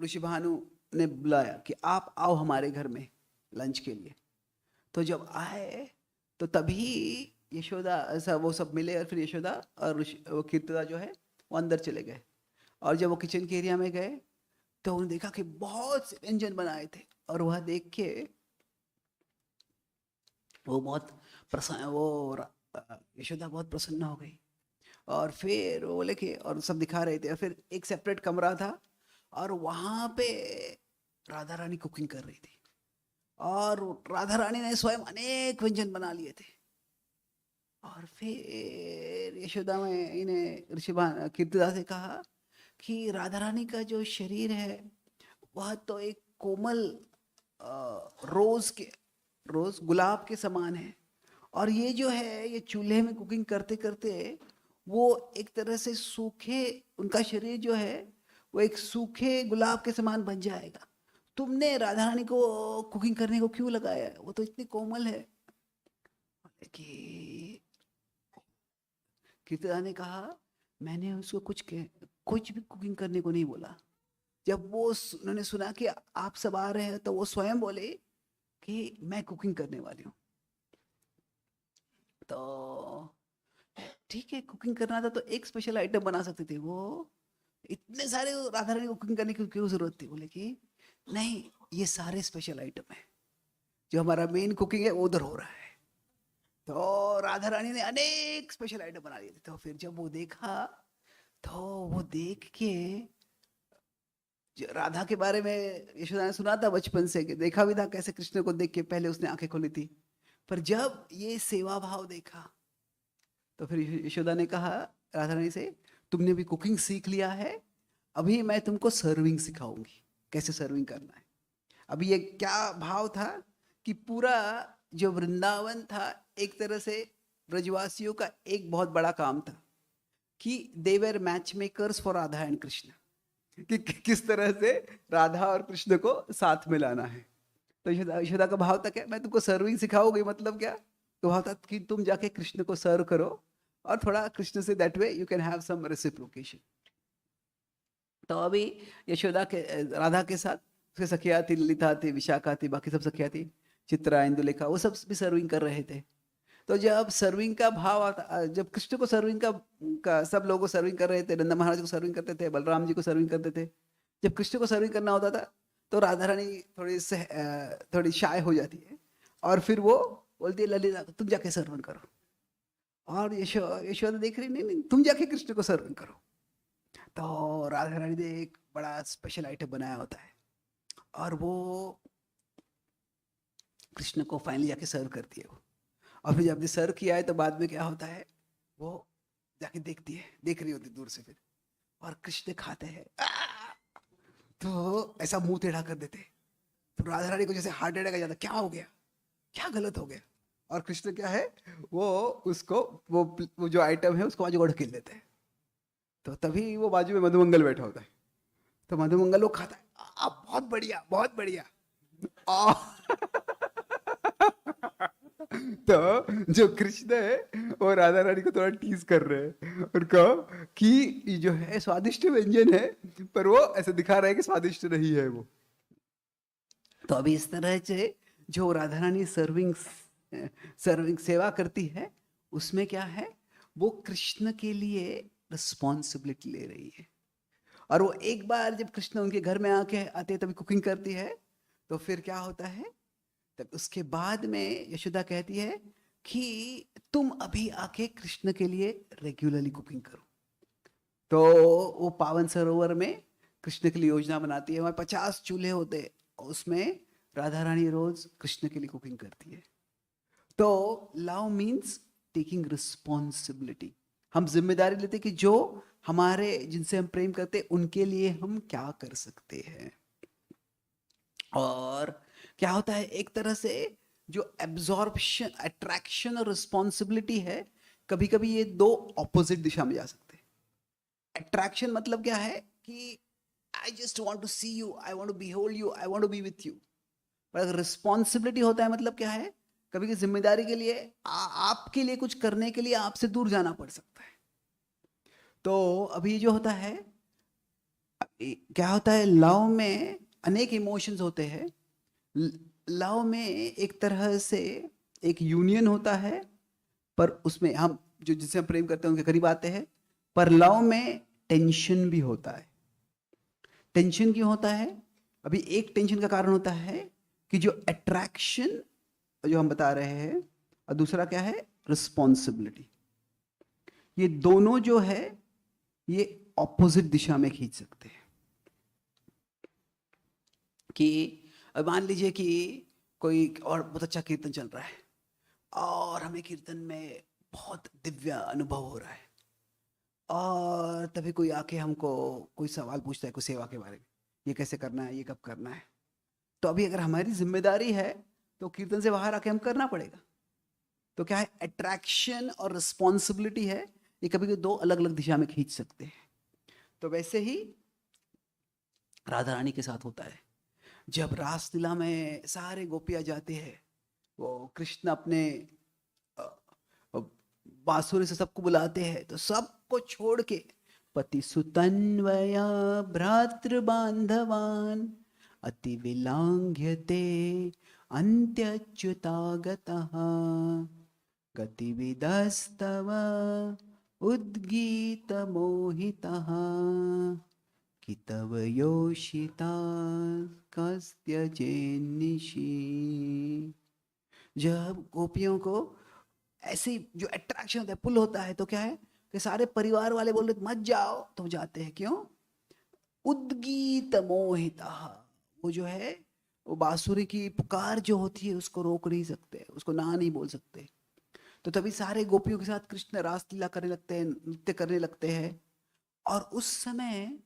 Speaker 1: ऋषि भानु ने बुलाया कि आप आओ हमारे घर में लंच के लिए। तो जब आए तो तभी यशोदा ऐसा वो सब मिले, और फिर यशोदा और वो कीर्तिदा जो है वो अंदर चले गए। और जब वो किचन के एरिया में गए तो उन्होंने देखा कि बहुत से व्यंजन बनाए थे, और वह देख के वो बहुत प्रसन्न, यशोदा बहुत प्रसन्न हो गई। और फिर वो बोले कि, और सब दिखा रहे थे, और फिर एक सेपरेट कमरा था और वहां पे राधा रानी कुकिंग कर रही थी, और राधा रानी ने स्वयं अनेक व्यंजन बना लिए थे। और फिर यशोदा में इन्हें ऋषिभान कीर्तिदा से कहा कि राधा रानी का जो शरीर है वह तो एक कोमल रोज गुलाब के समान है, और ये जो है ये चूल्हे में कुकिंग करते करते वो एक तरह से सूखे, उनका शरीर जो है वो एक सूखे गुलाब के समान बन जाएगा। तुमने राधा रानी को कुकिंग करने को क्यों लगाया है, वो तो इतनी कोमल है। कि कीर्तिदा ने कहा मैंने उसको कुछ भी कुकिंग करने को नहीं बोला। जब वो उन्होंने सुना कि आप सब आ रहे हैं तो वो स्वयं बोले कि मैं कुकिंग करने वाली हूँ। तो ठीक है, कुकिंग करना था तो एक स्पेशल आइटम बना सकते थे, वो इतने सारे राधा रानी कुकिंग करने की क्यों जरूरत थी। बोले कि नहीं, ये सारे स्पेशल आइटम है, जो हमारा मेन कुकिंग है वो उधर हो रहा है। तो राधा रानी ने अनेक स्पेशल आइटम बना लिए थे। तो फिर जब वो देखा तो वो देख के, राधा के बारे में यशोदा ने सुना था बचपन से, कि देखा भी था कैसे कृष्ण को देख के पहले उसने आंखें खोली थी, पर जब ये सेवा भाव देखा तो फिर यशोदा ने कहा राधा रानी से, तुमने भी कुकिंग सीख लिया है, अभी मैं तुमको सर्विंग सिखाऊंगी, कैसे सर्विंग करना है। अभी ये क्या भाव था कि पूरा जो वृंदावन था एक तरह से ब्रजवासियों का एक बहुत बड़ा काम था कि they were matchmakers for Radha and Krishna, कि किस तरह से राधा और कृष्ण को साथ में लाना है। तो यशोदा का भाव था क्या, मैं तुमको सर्विंग सिखाऊंगी, मतलब क्या, तो भाव था कि तुम जाके कृष्ण को सर्व करो, और थोड़ा कृष्ण से that way you can have some reciprocation. तो अभी यशोदा के राधा के साथ उसके सखिया थी, ललिता थी, विशाखा थी, बाकी सब सखिया थी, चित्रा, इंदुलेखा, वो सब भी सर्विंग कर रहे थे। तो जब सर्विंग का भाव आता, जब कृष्ण को सर्विंग का सब लोगों को सर्विंग कर रहे थे, नंदा महाराज को सर्विंग करते थे, बलराम जी को सर्विंग करते थे, जब कृष्ण को सर्विंग करना होता था तो राधा रानी थोड़ी शाय हो जाती है, और फिर वो बोलती है ललिता तुम जाके सर्वन करो, और यशोदा देख रही, नहीं नहीं तुम जाके कृष्ण को सर्वन करो। तो राधा रानी ने एक बड़ा स्पेशल आइटम बनाया होता है, और वो कृष्ण को फाइनली जाके सर्व करती है वो। और फिर जब सर्व किया है तो बाद में क्या होता है, वो जाके देखती है, देख रही होती दूर से फिर, और कृष्ण खाते हैं तो ऐसा मुंह टेढ़ा कर देते, तो राधा रानी को जैसे हार्ट अटैक आ जाता, क्या हो गया, क्या गलत हो गया। और कृष्ण क्या है, वो उसको वो जो आइटम है उसको बाजू को ढकेल देते हैं। तो तभी वो बाजू में मधुमंगल बैठा होता है, तो मधुमंगल वो खाता है, बहुत बढ़िया बहुत बढ़िया। तो जो कृष्ण है वो राधा रानी को थोड़ा टीज कर रहे हैं, और कहो कि ये जो है स्वादिष्ट व्यंजन है, पर वो ऐसे दिखा रहा है कि स्वादिष्ट नहीं है वो। तो अभी इस तरह से जो राधा रानी सर्विंग सेवा करती है, उसमें क्या है, वो कृष्ण के लिए रिस्पॉन्सिबिलिटी ले रही है। और वो एक बार जब कृष्ण उनके घर में आते तभी कुकिंग करती है, तो फिर क्या होता है, तब उसके बाद में यशोदा कहती है कि तुम अभी आके कृष्ण के लिए रेगुलरली कुकिंग करो। तो वो पावन सरोवर में कृष्ण के लिए योजना बनाती है, वहां 50 चूल्हे होते हैं, उसमें राधा रानी रोज कृष्ण के लिए कुकिंग करती है। तो लव मीन्स टेकिंग रिस्पॉन्सिबिलिटी, हम जिम्मेदारी लेते कि जो हमारे जिनसे हम प्रेम करते उनके लिए हम क्या कर सकते हैं। और क्या होता है, एक तरह से जो एब्जॉर्प्शन, अट्रैक्शन और रिस्पॉन्सिबिलिटी है, कभी कभी ये दो ऑपोजिट दिशा में जा सकते हैं। अट्रैक्शन मतलब क्या है कि I just want to see you, I want to behold you, I want to be with you. पर अगर रिस्पॉन्सिबिलिटी होता है मतलब क्या है, कभी की जिम्मेदारी के लिए आपके लिए कुछ करने के लिए आपसे दूर जाना पड़ सकता है। तो अभी जो होता है, क्या होता है लव में, अनेक इमोशंस होते हैं। लव में एक तरह से एक यूनियन होता है, पर उसमें हम जो जिससे हम प्रेम करते हैं उनके करीब आते हैं, पर लव में टेंशन भी होता है। टेंशन क्यों होता है? अभी एक टेंशन का कारण होता है कि जो अट्रैक्शन जो हम बता रहे हैं, और दूसरा क्या है? रिस्पॉन्सिबिलिटी। ये दोनों जो है ये ऑपोजिट दिशा में खींच सकते हैं। कि अब मान लीजिए कि कोई और बहुत अच्छा कीर्तन चल रहा है और हमें कीर्तन में बहुत दिव्य अनुभव हो रहा है, और तभी कोई आके हमको कोई सवाल पूछता है कोई सेवा के बारे में, ये कैसे करना है, ये कब करना है। तो अभी अगर हमारी जिम्मेदारी है तो कीर्तन से बाहर आके हम करना पड़ेगा। तो क्या है, अट्रैक्शन और रिस्पॉन्सिबिलिटी है, ये कभी कभी दो अलग अलग दिशा में खींच सकते हैं। तो वैसे ही राधा रानी के साथ होता है। जब रासलीला में सारे गोपियां जाते हैं, वो कृष्ण अपने अ, अ, बांसुरी से सबको बुलाते हैं, तो सबको छोड़ के पति सुतन्वया भ्रातृ बांधवान अति विलांघ्यते अंत्यच्युतागतः गतिविदस्तव उद्गीत मोहितः कि तव योषिता कस्त्यजेन्निशि। जब गोपियों को ऐसी जो अट्रैक्शन होता है, पुल होता है, तो क्या है कि सारे परिवार वाले बोल रहे मत जाओ, तो जाते हैं। क्यों? उद्गीत मोहिता, वो जो है वो बांसुरी की पुकार जो होती है उसको रोक नहीं सकते, उसको ना नहीं बोल सकते। तो तभी सारे गोपियों के साथ कृष्ण रासलीला करने लगते हैं, नृत्य करने लगते हैं। और उस समय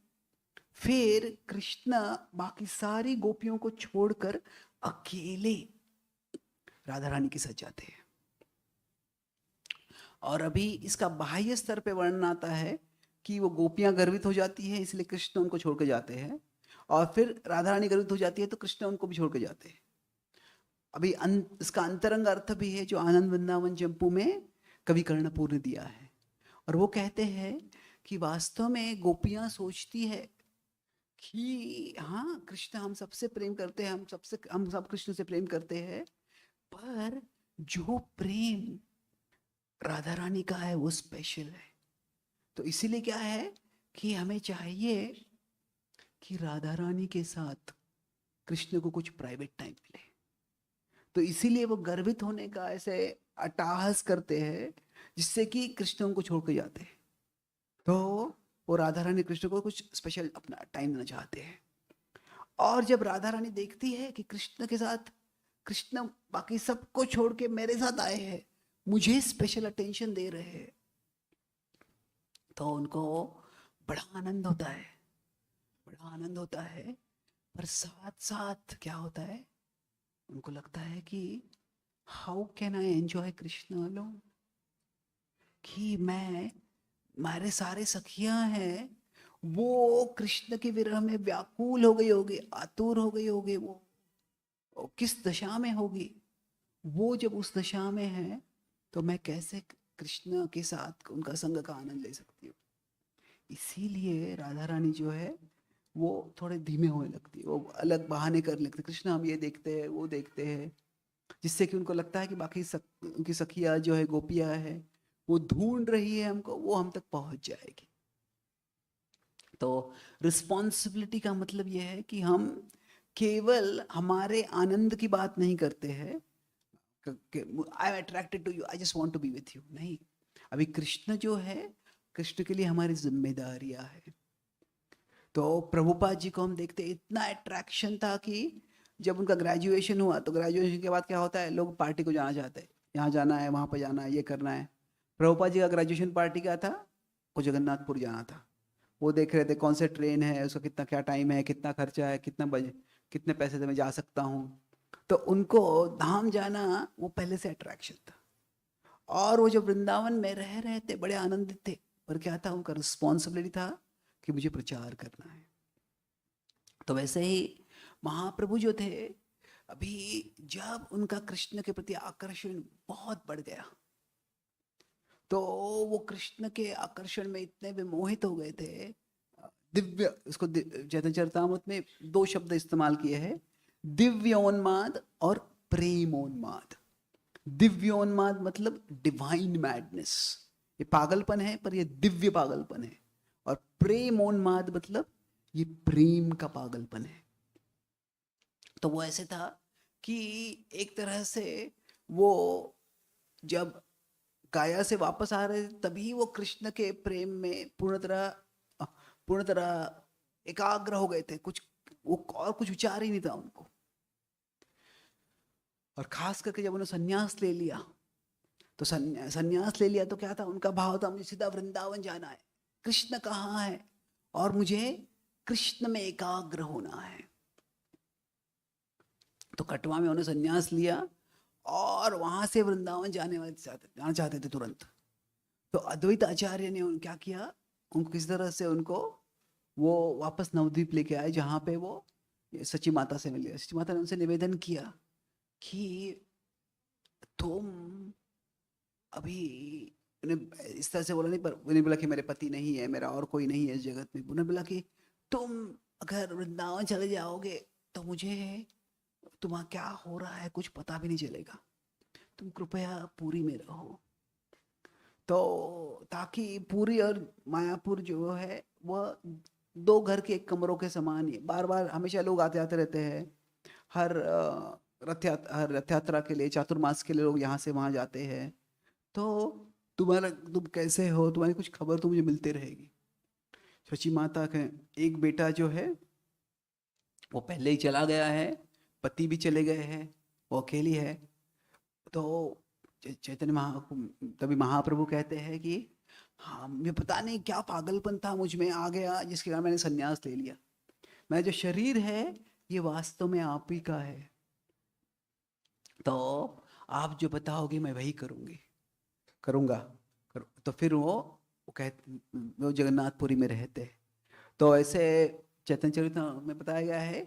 Speaker 1: फिर कृष्ण बाकी सारी गोपियों को छोड़कर अकेले राधा रानी के साथ जाते हैं। और अभी इसका बाह्य स्तर पे वर्णन आता है कि वो गोपियां गर्वित हो जाती है, इसलिए कृष्ण उनको छोड़ के जाते हैं, और फिर राधा रानी गर्वित हो जाती है तो कृष्ण उनको भी छोड़ के जाते हैं। अभी इसका अंतरंग अर्थ भी है जो आनंद वृंदावन चंपू में कवि कर्णपुर ने दिया है। और वो कहते हैं कि वास्तव में गोपियां सोचती है कि हाँ कृष्ण हम सबसे प्रेम करते हैं, हम सब कृष्ण से प्रेम करते हैं, पर जो प्रेम राधा रानी का है वो स्पेशल है। तो इसीलिए क्या है कि हमें चाहिए कि राधा रानी के साथ कृष्ण को कुछ प्राइवेट टाइम मिले। तो इसीलिए वो गर्वित होने का ऐसे अट्टहास करते हैं, जिससे कि कृष्ण उनको छोड़ के जाते हैं। तो वो राधा रानी कृष्ण को कुछ स्पेशल अपना टाइम देना चाहते हैं। और जब राधा रानी देखती है कि कृष्ण के साथ कृष्ण बाकी सबको छोड़ के मेरे साथ आए हैं, मुझे स्पेशल अटेंशन दे रहे हैं, तो उनको बड़ा आनंद होता है, बड़ा आनंद होता है। पर साथ साथ क्या होता है, उनको लगता है कि how can I enjoy Krishna alone, कि मैं, मेरे सारे सखियां हैं, वो कृष्ण के विरह में व्याकुल हो गई होगी, आतुर हो गई होगी, वो किस दशा में होगी। वो जब उस दशा में है तो मैं कैसे कृष्ण के साथ उनका संग का आनंद ले सकती हूँ। इसीलिए राधा रानी जो है वो थोड़े धीमे होने लगती है, वो अलग बहाने करने लगती है, कृष्ण हम ये देखते हैं वो देखते हैं, जिससे कि उनको लगता है कि बाकी उनकी सखिया जो है गोपियां है वो ढूंढ रही है हमको, वो हम तक पहुंच जाएगी। तो रिस्पॉन्सिबिलिटी का मतलब यह है कि हम केवल हमारे आनंद की बात नहीं करते हैं, I am attracted to you, I just want to be with you, नहीं। अभी कृष्ण जो है, कृष्ण के लिए हमारी जिम्मेदारियां है। तो प्रभुपाद जी को हम देखते इतना अट्रैक्शन था कि जब उनका ग्रेजुएशन हुआ तो ग्रेजुएशन के बाद क्या होता है, लोग पार्टी को जाना चाहते हैं, यहाँ जाना है वहाँ पर जाना है, ये करना है। प्रभुपाद जी का ग्रेजुएशन पार्टी क्या था, वो जगन्नाथपुर जाना था। वो देख रहे थे कौन से ट्रेन है, उसका कितना क्या टाइम है, कितना खर्चा है, कितना बजे, कितने पैसे से मैं जा सकता हूँ। तो उनको धाम जाना वो पहले से अट्रैक्शन था। और वो जो वृंदावन में रह रहे थे बड़े आनंदित थे, पर क्या था, उनका रिस्पॉन्सिबिलिटी था कि मुझे प्रचार करना है। तो वैसे ही महाप्रभु जो थे, अभी जब उनका कृष्ण के प्रति आकर्षण बहुत बढ़ गया, तो वो कृष्ण के आकर्षण में इतने विमोहित हो गए थे, दिव्य, इसको चैतन्य चरितामृत में दो शब्द इस्तेमाल किए हैं, दिव्योन्माद और प्रेमोन्माद। दिव्योन्माद मतलब डिवाइन मैडनेस, ये पागलपन है पर ये दिव्य पागलपन है। और प्रेमोन्माद मतलब ये प्रेम का पागलपन है। तो वो ऐसे था कि एक तरह से वो जब गाया से वापस आ रहे तभी वो कृष्ण के प्रेम में पूर्ण तरह एकाग्र हो गए थे। कुछ वो और कुछ विचार ही नहीं था उनको। और खास करके जब उन्होंने संन्यास ले लिया तो संन्यास ले लिया तो क्या था उनका भाव था, मुझे सीधा वृंदावन जाना है, कृष्ण कहाँ है और मुझे कृष्ण में एकाग्र होना है। तो कटवा में उन्होंने संन्यास लिया और वहां से वृंदावन जाना चाहते थे तुरंत। तो अद्वैत आचार्य ने क्या किया, उनको किस तरह से उनको वो वापस नवद्वीप लेके आए, जहाँ पे वो सची माता से मिले। सची माता ने उनसे निवेदन किया कि तुम अभी, उन्हें इस तरह से बोला नहीं, पर उन्हें बोला कि मेरे पति नहीं है, मेरा और कोई नहीं है इस जगत में। उन्हें बोला कि तुम अगर वृंदावन चले जाओगे तो मुझे तुम्हारा क्या हो रहा है कुछ पता भी नहीं चलेगा, तुम कृपया पुरी में रहो। तो ताकि पुरी और मायापुर जो है वह दो घर के एक कमरों के समान ही, बार बार हमेशा लोग आते आते रहते हैं। हर हर रथ यात्रा के लिए, चातुर्मास के लिए लोग यहाँ से वहाँ जाते हैं। तो तुम कैसे हो, तुम्हारी कुछ खबर तो मुझे मिलती रहेगी। सची माता के एक बेटा जो है वो पहले ही चला गया है, पति भी चले गए हैं, वो अकेली है। तो चैतन्य तभी महाप्रभु कहते हैं कि हाँ, मुझे पता नहीं क्या पागलपन था मुझ में आ गया जिसके कारण मैंने संन्यास ले लिया। मैं जो शरीर है ये वास्तव में आप ही का है, तो आप जो बताओगे मैं वही करूँगा। तो फिर वो कहते, वो जगन्नाथपुरी में रहते हैं। तो ऐसे चैतन्य चरितामृत में बताया गया है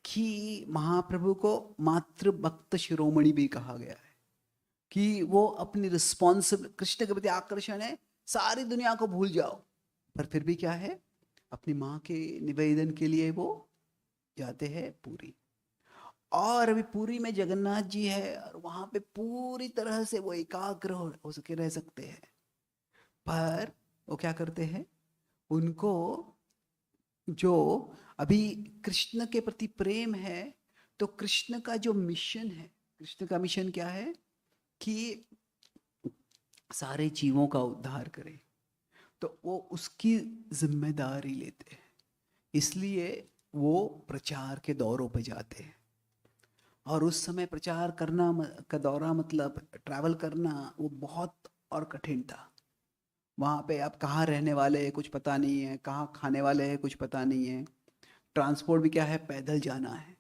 Speaker 1: कि महाप्रभु को मातृ भक्त शिरोमणि भी कहा गया है, कि वो अपनी रिस्पॉन्सिबल, कृष्ण के प्रति आकर्षण है, सारी दुनिया को भूल जाओ, पर फिर भी क्या है, अपनी माँ के निवेदन के लिए वो जाते हैं पूरी। और अभी पूरी में जगन्नाथ जी है और वहां पे पूरी तरह से वो एकाग्र हो सके रह सकते हैं। पर वो क्या करते हैं, उनको जो अभी कृष्ण के प्रति प्रेम है, तो कृष्ण का जो मिशन है, कृष्ण का मिशन क्या है कि सारे जीवों का उद्धार करे, तो वो उसकी जिम्मेदारी लेते हैं। इसलिए वो प्रचार के दौरों पे जाते हैं। और उस समय प्रचार करना का दौरा मतलब ट्रैवल करना वो बहुत और कठिन था। वहाँ पे आप कहाँ रहने वाले हैं कुछ पता नहीं है, कहाँ खाने वाले हैं कुछ पता नहीं है, ट्रांसपोर्ट भी क्या है, पैदल जाना है।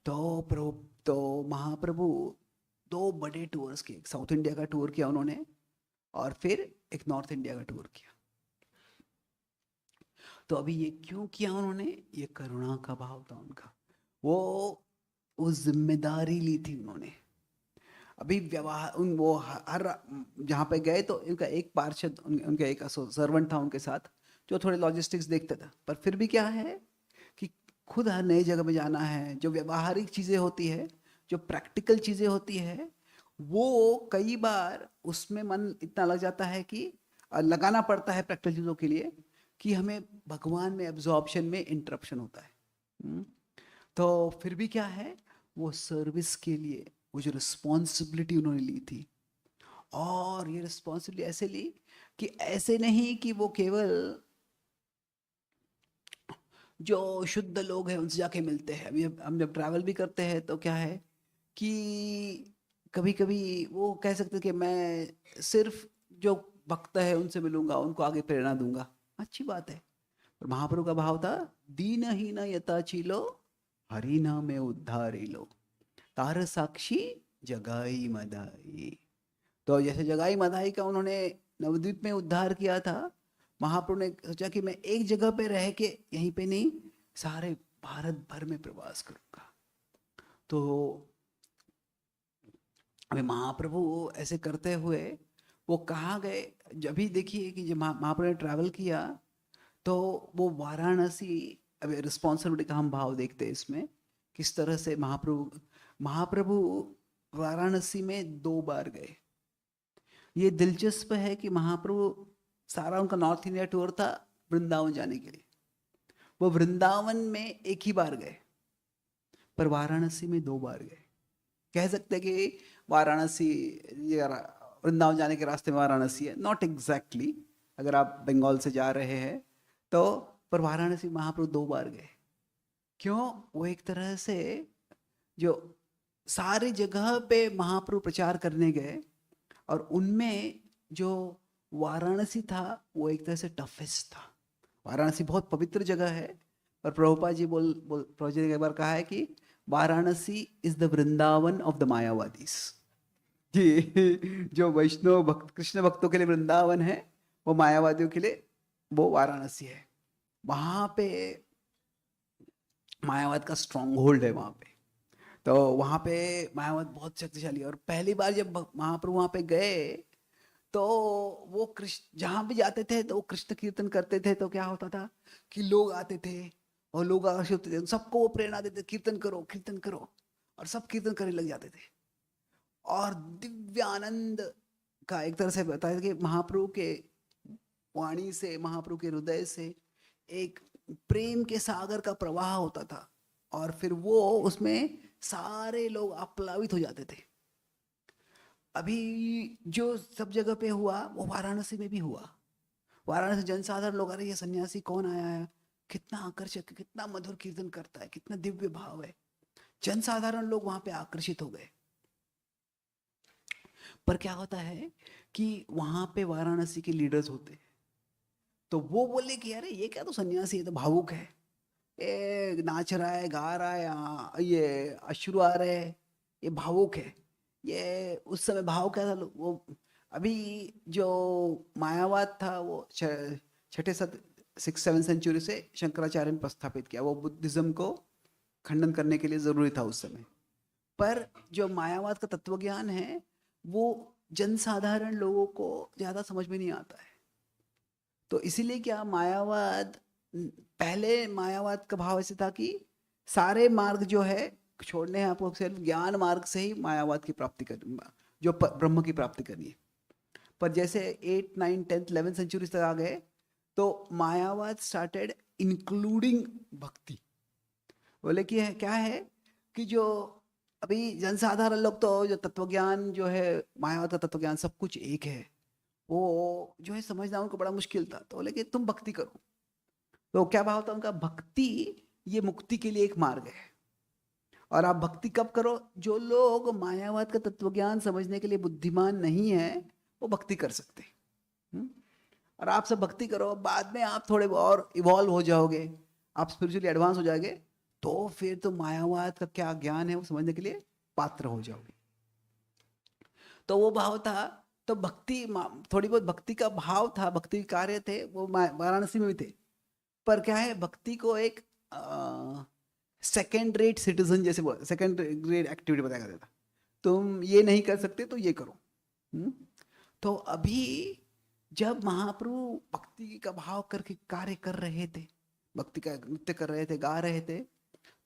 Speaker 1: तो महाप्रभु दो बड़े टूर्स किए, एक साउथ इंडिया का टूर किया उन्होंने और फिर एक नॉर्थ इंडिया का टूर किया। तो अभी ये क्यों किया उन्होंने, ये करुणा का भाव था उनका, वो जिम्मेदारी ली थी उन्होंने। अभी व्यवहार वो हर जहाँ पे गए तो इनका एक पार्षद, उनका एक सर्वेंट था उनके साथ जो थोड़े लॉजिस्टिक्स देखता था। पर फिर भी क्या है कि खुद हर नई जगह पे जाना है, जो व्यवहारिक चीज़ें होती है, जो प्रैक्टिकल चीज़ें होती है, वो कई बार उसमें मन इतना लग जाता है कि लगाना पड़ता है प्रैक्टिकल चीज़ों के लिए, कि हमें भगवान में एब्जॉर्प्शन में इंटरप्शन होता है। तो फिर भी क्या है, वो सर्विस के लिए वो जो रिस्पॉन्सिबिलिटी उन्होंने ली थी, और ये रिस्पॉन्सिबिलिटी ऐसे ली कि ऐसे नहीं कि वो केवल जो शुद्ध लोग हैं उनसे जाके मिलते हैं। अभी हम जब ट्रैवल भी करते हैं तो क्या है कि कभी कभी वो कह सकते हैं कि मैं सिर्फ जो भक्त है उनसे मिलूंगा, उनको आगे प्रेरणा दूंगा, अच्छी बात है। पर महाप्रभु का भाव था दीन ही न यथा चीलो हरि नाम में उद्धारी लो, तार साक्षी जगाई मदाई। तो जैसे जगाई मदाई का उन्होंने नवद्वीप में उद्धार किया था, महाप्रभु ने सोचा कि मैं एक जगह पे रह के यहीं पे नहीं, सारे भारत भर में प्रवास करूंगा। तो अभी महाप्रभु ऐसे करते हुए वो कहाँ गए, जब भी देखिए कि जब महाप्रभु ने ट्रैवल किया तो वो वाराणसी, अभी रिस्पॉन्सिबिलिटी का हम भाव देखते हैं इसमें, किस तरह से महाप्रभु वाराणसी में 2 बार गए। ये दिलचस्प है कि महाप्रभु, सारा उनका नॉर्थ इंडिया टूर था वृंदावन जाने के लिए, वो वृंदावन में एक ही बार गए, पर वाराणसी में 2 बार गए। कह सकते हैं कि वाराणसी, ये वृंदावन जाने के रास्ते में वाराणसी है, नॉट एग्जैक्टली, अगर आप बंगाल से जा रहे हैं तो, पर वाराणसी महाप्रभु 2 बार गए। क्यों? वो एक तरह से जो सारी जगह पे महाप्रभु प्रचार करने गए, और उनमें जो वाराणसी था वो एक तरह से टफेस्ट था। वाराणसी बहुत पवित्र जगह है, और प्रभुपाद जी प्रभुपाद जी ने एक बार कहा है कि Varanasi is the Vrindavan of the Mayavadis, कि जो वैष्णव भक्त, कृष्ण भक्तों के लिए वृंदावन है, वो मायावादियों के लिए वो वाराणसी है। वहां पे मायावाद का स्ट्रॉन्ग होल्ड है वहां पे, तो वहां पे मायावाद बहुत शक्तिशाली है। और पहली बार जब महाप्रभु वहां पे गए, तो वो कृष्ण जहां भी जाते थे तो वो कृष्ण कीर्तन करते थे, तो क्या होता था कि लोग आते थे और लोग आकर्षित होते थे, सबको वो प्रेरणा देते, कीर्तन करो कीर्तन करो, और सब कीर्तन करने लग जाते थे। और दिव्य आनंद का एक तरह से बताया कि महाप्रभु के वाणी से, महाप्रभु के हृदय से एक प्रेम के सागर का प्रवाह होता था, और फिर वो उसमें सारे लोग आप्लावित हो जाते थे। अभी जो सब जगह पे हुआ वो वाराणसी में भी हुआ। वाराणसी जनसाधारण लोग, अरे ये सन्यासी कौन आया है, कितना आकर्षक, कितना मधुर कीर्तन करता है, कितना दिव्य भाव है, जनसाधारण लोग वहां पे आकर्षित हो गए। पर क्या होता है कि वहां पे वाराणसी के लीडर्स होते हैं, तो वो बोले कि अरे ये क्या, तो सन्यासी है, तो भावुक है, ये नाच रहा है, गा रहा है, ये अश्रु आ रहे हैं, ये भावुक है। ये उस समय भाव क्या था, वो अभी जो मायावाद था वो छठे 6-7 सेंचुरी से शंकराचार्य ने प्रस्थापित किया, वो बुद्धिज्म को खंडन करने के लिए जरूरी था उस समय। पर जो मायावाद का तत्वज्ञान है वो जनसाधारण लोगों को ज्यादा समझ में नहीं आता है। तो इसीलिए क्या मायावाद, पहले मायावाद का भाव ऐसे था कि सारे मार्ग जो है छोड़ने हैं आपको, सिर्फ ज्ञान मार्ग से ही मायावाद की प्राप्ति करनी, जो ब्रह्म की प्राप्ति करनी है। पर जैसे 8, 9, 10, 11 सेंचुरी तक आ गए, तो मायावाद स्टार्टेड इंक्लूडिंग भक्ति। बोले कि है क्या है कि जो अभी जनसाधारण लोग तो जो तत्वज्ञान जो है, मायावाद का तत्वज्ञान सब कुछ एक है, वो जो है समझना उनको बड़ा मुश्किल था। तो बोले कि तुम भक्ति करो। तो क्या भाव था उनका, भक्ति ये मुक्ति के लिए एक मार्ग है। और आप भक्ति कब करो, जो लोग मायावाद का तत्वज्ञान समझने के लिए बुद्धिमान नहीं है वो भक्ति कर सकते हैं। और आप सब भक्ति करो, बाद में आप थोड़े और इवॉल्व हो जाओगे, आप स्पिरिचुअली एडवांस हो जाओगे, तो फिर तो मायावाद का क्या ज्ञान है वो समझने के लिए पात्र हो जाओगे। तो वो भाव था। तो भक्ति, थोड़ी बहुत भक्ति का भाव था, भक्ति कार्य थे वो वाराणसी में भी थे। पर क्या है, भक्ति को एक सेकेंड रेट सिटीजन जैसे, सेकेंड ग्रेड एक्टिविटी बताया जाता था, तुम ये नहीं कर सकते तो ये करो। तो अभी जब महाप्रभु भक्ति का भाव करके कार्य कर रहे थे, भक्ति का नृत्य कर रहे थे, गा रहे थे,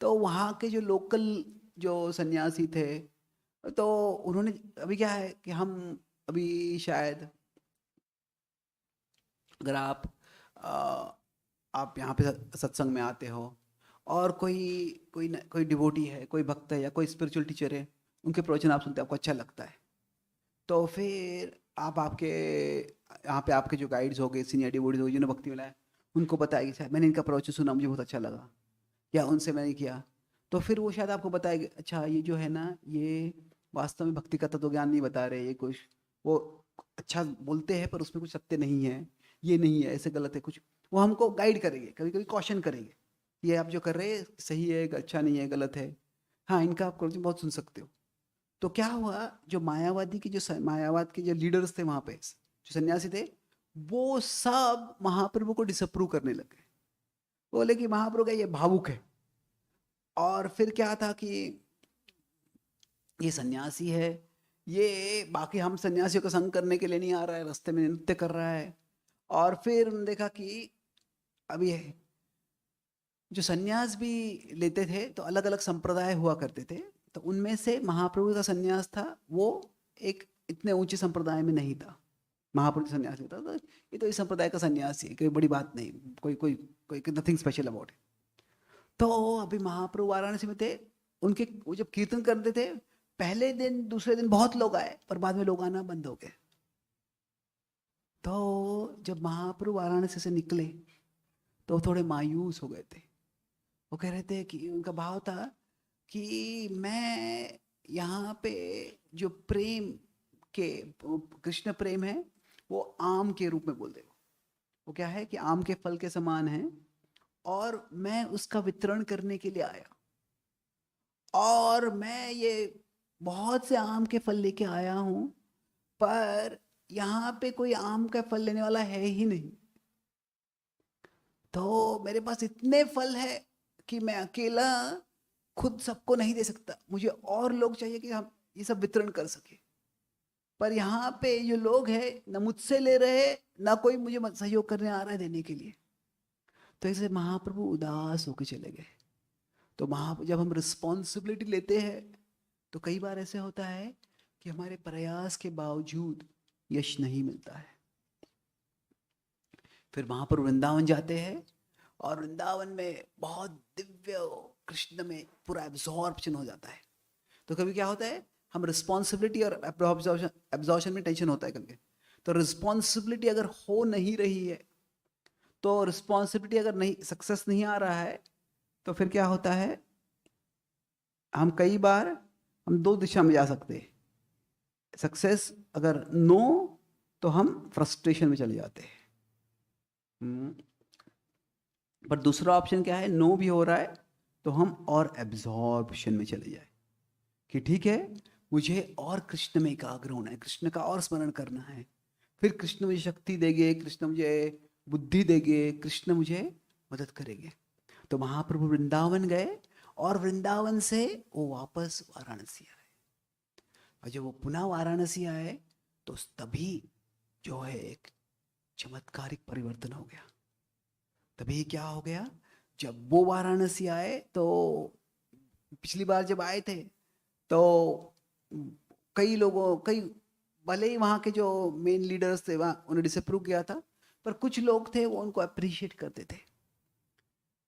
Speaker 1: तो वहाँ के जो लोकल जो सन्यासी थे, तो उन्होंने, अभी क्या है कि हम अभी शायद अगर आप यहाँ पे सत्संग में आते हो, और कोई डिवोटी है, कोई भक्त है, या कोई स्पिरिचुअल टीचर है, उनके प्रवचन आप सुनते हैं, आपको अच्छा लगता है, तो फिर आप आपके यहाँ पे आपके जो गाइड्स हो गए, सीनियर डिवोटीज हो गए, जिन्होंने भक्ति मिला है, उनको बताएगी शायद मैंने इनका प्रवचन सुना, मुझे बहुत अच्छा लगा, या उनसे मैंने किया, तो फिर वो शायद आपको बताएगी, अच्छा ये जो है ना, ये वास्तव में भक्ति का तत्व ज्ञान नहीं बता रहे, ये कुछ वो अच्छा बोलते हैं पर उसमें कुछ सत्य नहीं है, ये नहीं है, ऐसे गलत है कुछ, वो हमको गाइड करेंगे, कभी कभी क्वेश्चन करेंगे, ये आप जो कर रहे हैं सही है, अच्छा नहीं है, गलत है, हाँ इनका आप प्रवचन बहुत सुन सकते हो। तो क्या हुआ, जो मायावादी की जो मायावाद के जो लीडर्स थे वहां पे, जो सन्यासी थे, वो सब महाप्रभु को डिसअप्रूव करने लगे, बोले कि महाप्रभु का ये भावुक है। और फिर क्या था कि ये सन्यासी है, ये बाकी हम सन्यासियों का संग करने के लिए नहीं आ रहा है, रास्ते में नृत्य कर रहा है। और फिर उन्होंने देखा कि अब ये जो सन्यास भी लेते थे तो अलग अलग संप्रदाय हुआ करते थे, तो उनमें से महाप्रभु का सन्यास था वो एक इतने ऊंचे संप्रदाय में नहीं था। महाप्रभु सन्यास लेता तो ये तो इस संप्रदाय का सन्यास ही है, कोई बड़ी बात नहीं, कोई कोई कोई नथिंग स्पेशल अबाउट इट। तो अभी महाप्रभु वाराणसी में थे, उनके वो जब कीर्तन करते थे, पहले दिन दूसरे दिन बहुत लोग आए, पर बाद में लोग आना बंद हो गए। तो जब महाप्रभु वाराणसी से निकले तो थोड़े मायूस हो गए थे। वो कह रहे थे कि उनका भाव था कि मैं यहाँ पे जो प्रेम के कृष्ण प्रेम है वो आम के रूप में बोल दे, वो क्या है कि आम के फल के समान है, और मैं उसका वितरण करने के लिए आया, और मैं ये बहुत से आम के फल लेके आया हूँ, पर यहाँ पे कोई आम का फल लेने वाला है ही नहीं। तो मेरे पास इतने फल है कि मैं अकेला खुद सबको नहीं दे सकता, मुझे और लोग चाहिए कि हम ये सब वितरण कर सके। पर यहाँ पे जो लोग हैं ना मुझसे ले रहे, ना कोई मुझे सहयोग करने आ रहा है देने के लिए। तो ऐसे महाप्रभु उदास होकर चले गए। तो जब हम रिस्पॉन्सिबिलिटी लेते हैं तो कई बार ऐसे होता है कि हमारे प्रयास के बावजूद यश नहीं मिलता है। फिर महाप्रभु वृंदावन जाते हैं, और वृंदावन में बहुत दिव्य कृष्ण में पूरा एब्जॉर्प्शन हो जाता है। तो कभी क्या होता है, हम रिस्पॉन्सिबिलिटी और एब्जॉर्प्शन में टेंशन होता है कभी। तो रिस्पॉन्सिबिलिटी अगर हो नहीं रही है, तो रिस्पॉन्सिबिलिटी अगर नहीं, सक्सेस नहीं आ रहा है, तो फिर क्या होता है, हम कई बार हम दो दिशा में जा सकते हैं। सक्सेस अगर नो, तो हम फ्रस्ट्रेशन में चले जाते हैं। पर दूसरा ऑप्शन क्या है, नो भी हो रहा है तो हम और एब्जॉर्प्शन में चले जाए कि ठीक है मुझे और कृष्ण में एकाग्र होना है, कृष्ण का और स्मरण करना है। फिर कृष्ण मुझे शक्ति देंगे, कृष्ण मुझे बुद्धि देंगे, कृष्ण मुझे मदद करेंगे। तो महाप्रभु वृंदावन गए, और वृंदावन से वो वापस वाराणसी आए। और जब वो पुनः वाराणसी आए तो तभी जो है एक चमत्कारिक परिवर्तन हो गया। तभी क्या हो गया, जब वो वाराणसी आए तो पिछली बार जब आए थे तो कई भले ही वहाँ के जो मेन लीडर्स थे वहाँ उन्होंने डिसअप्रूव किया था, पर कुछ लोग थे वो उनको अप्रिशिएट करते थे।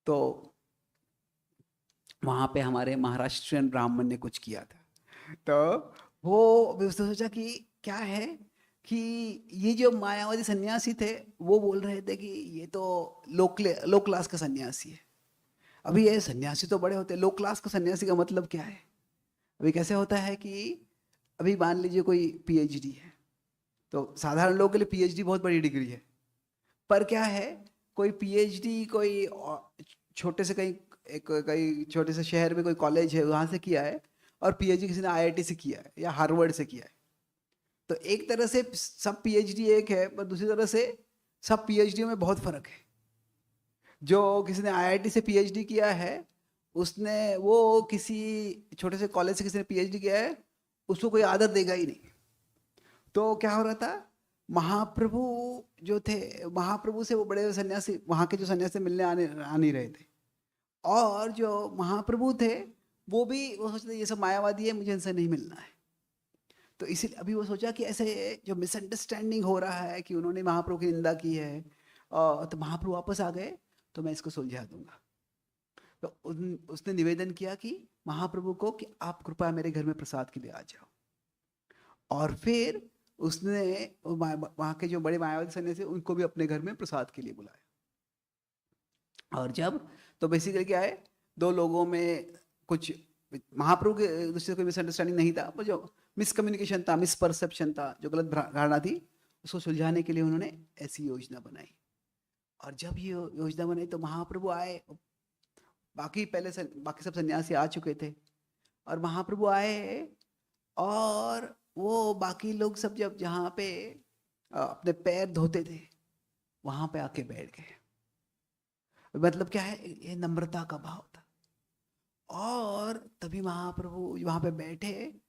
Speaker 1: तो वहाँ पे हमारे महाराष्ट्रियन ब्राह्मण ने कुछ किया था, तो वो उसने सोचा कि क्या है कि ये जो मायावादी सन्यासी थे वो बोल रहे थे कि ये तो लो क्लास का सन्यासी है। अभी ये सन्यासी तो बड़े होते हैं, लो क्लास का सन्यासी का मतलब क्या है। अभी कैसे होता है कि अभी मान लीजिए कोई पीएचडी है, तो साधारण लोगों के लिए पीएचडी बहुत बड़ी डिग्री है, पर क्या है कोई पीएचडी कोई छोटे से कहीं छोटे से शहर में कोई कॉलेज है वहाँ से किया है, और पीएचडी किसी ने आईआईटी से किया है या हार्वर्ड से किया है। तो एक तरह से सब पीएचडी एक है, पर दूसरी तरह से सब पीएचडी में बहुत फर्क है। जो किसी ने आईआईटी से पीएचडी किया है, उसने वो किसी छोटे से कॉलेज से किसी ने पीएचडी किया है, उसको कोई आदर देगा ही नहीं। तो क्या हो रहा था, महाप्रभु जो थे, महाप्रभु से वो बड़े सन्यासी वहाँ के जो सन्यासी मिलने आ नहीं रहे थे, और जो महाप्रभु थे वो सोचते ये सब मायावादी है, मुझे इनसे नहीं मिलना है। तो इसीलिए अभी वो सोचा कि ऐसे जो मिसअंडरस्टैंडिंग हो रहा है कि उन्होंने महाप्रभु की निंदा की है, तो महाप्रभु वापस आ गए तो मैं इसको सुलझा दूंगा। तो उसने निवेदन किया कि महाप्रभु को कि आप कृपया मेरे घर में प्रसाद के लिए आ जाओ। और फिर उसने वहाँ के जो बड़े मायावादी सन्यासी उनको भी अपने घर में प्रसाद के लिए बुलाया। और जब तो बेसिकली क्या है, दो लोगों में कुछ महाप्रभु के दृष्टि से कोई मिसअंडरस्टैंडिंग नहीं था, पर जो मिसकम्युनिकेशन था, मिसपरसेप्शन था, जो गलत धारणा थी, उसको सुलझाने के लिए उन्होंने ऐसी योजना बनाई। और जब ये योजना बनाई तो महाप्रभु आए, बाकी सब सन्यासी आ चुके थे, और महाप्रभु आए, और वो बाकी लोग सब जब जहाँ पे अपने पैर धोते थे वहां पे आके बैठ गए। मतलब क्या है, ये नम्रता का भाव था। और तभी महाप्रभु वहां पे बैठे,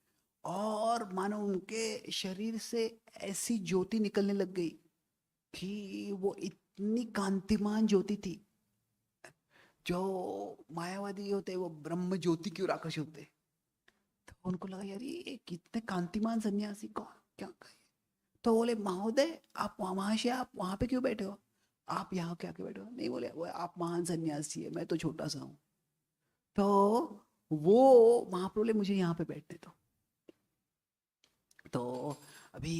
Speaker 1: और मानो उनके शरीर से ऐसी ज्योति निकलने लग गई कि वो इतनी कांतिमान ज्योति थी। जो मायावादी होते हैं वो ब्रह्म ज्योति की ओर आकर्षित होते हैं। तो उनको लगा यार ये कितने कांतिमान सन्यासी कौन क्या कहे। तो बोले महोदय आप वहां से आप वहां पे क्यों बैठे हो, आप यहाँ क्या क्यों बैठे हो। नहीं बोले वो आप महान सन्यासी है, मैं तो छोटा सा हूँ। तो वो महाप्रभु बोले मुझे यहाँ पे बैठने दो। तो अभी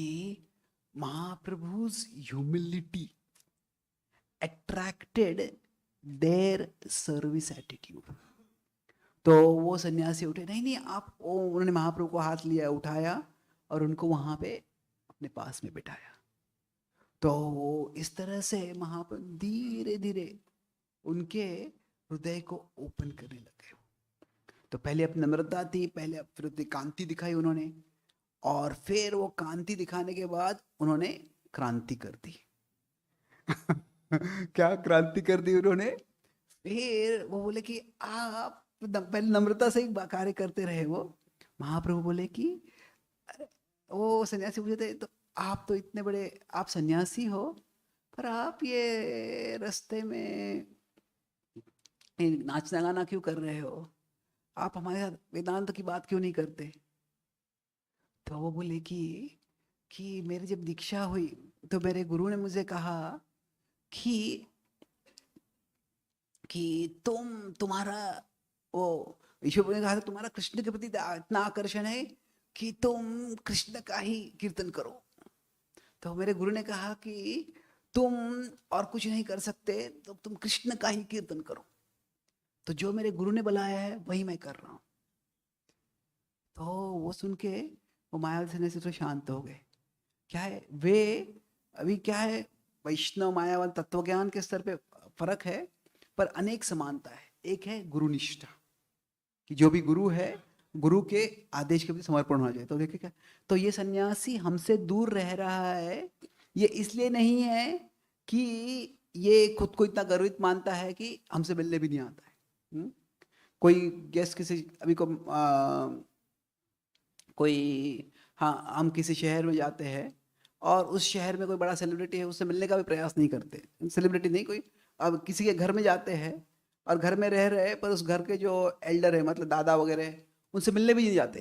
Speaker 1: महाप्रभु's humility attracted their service attitude। तो वो सन्यासी उठे, नहीं नहीं आप, उन्होंने महाप्रभु को हाथ लिया, उठाया और उनको वहां पे अपने पास में बिठाया। तो इस तरह से महाप्रभु धीरे धीरे उनके हृदय को ओपन करने लगे। तो पहले अपनी नम्रता थी, पहले फिर अपनी कांति दिखाई उन्होंने, और फिर वो कांति दिखाने के बाद उन्होंने क्रांति कर दी। क्या क्रांति कर दी उन्होंने। फिर वो बोले कि आप पहले नम्रता से ही कार्य करते रहे। वो महाप्रभु बोले कि वो सन्यासी पूछे थे, तो आप तो इतने बड़े आप सन्यासी हो, पर आप ये रास्ते में नाचना गाना क्यों कर रहे हो, आप हमारे साथ वेदांत की बात क्यों नहीं करते। तो वो बोले कि मेरी जब दीक्षा हुई तो मेरे गुरु ने मुझे कहा कि तुम्हारा वो ईश्वर ने कहा था तुम्हारा कृष्ण के प्रति इतना आकर्षण है कि तुम कृष्ण का ही कीर्तन करो। तो मेरे गुरु ने कहा कि तुम और कुछ नहीं कर सकते तो तुम कृष्ण का ही कीर्तन करो। तो जो मेरे गुरु ने बुलाया है वही मैं कर रहा हूँ। तो वो सुन के वो मायावादी सन्यासी तो शांत हो गए। क्या है वे अभी क्या है, वैष्णव मायावाद तत्व ज्ञान के स्तर पे फर्क है, पर अनेक समानता है। एक है गुरु निष्ठा, कि जो भी गुरु है गुरु के आदेश के प्रति समर्पण होना चाहिए। तो देखिए क्या, तो ये सन्यासी हमसे दूर रह रहा है, ये इसलिए नहीं है कि ये खुद को इतना गर्वित मानता है कि हमसे मिलने भी नहीं आता है। कोई गेस्ट किसी अभी को कोई, हाँ हम किसी शहर में जाते हैं और उस शहर में कोई बड़ा सेलिब्रिटी है, उससे मिलने का भी प्रयास नहीं करते। सेलिब्रिटी नहीं कोई, अब किसी के घर में जाते हैं और घर में रह रहे पर उस घर के जो एल्डर है मतलब दादा वगैरह, उनसे मिलने भी नहीं जाते।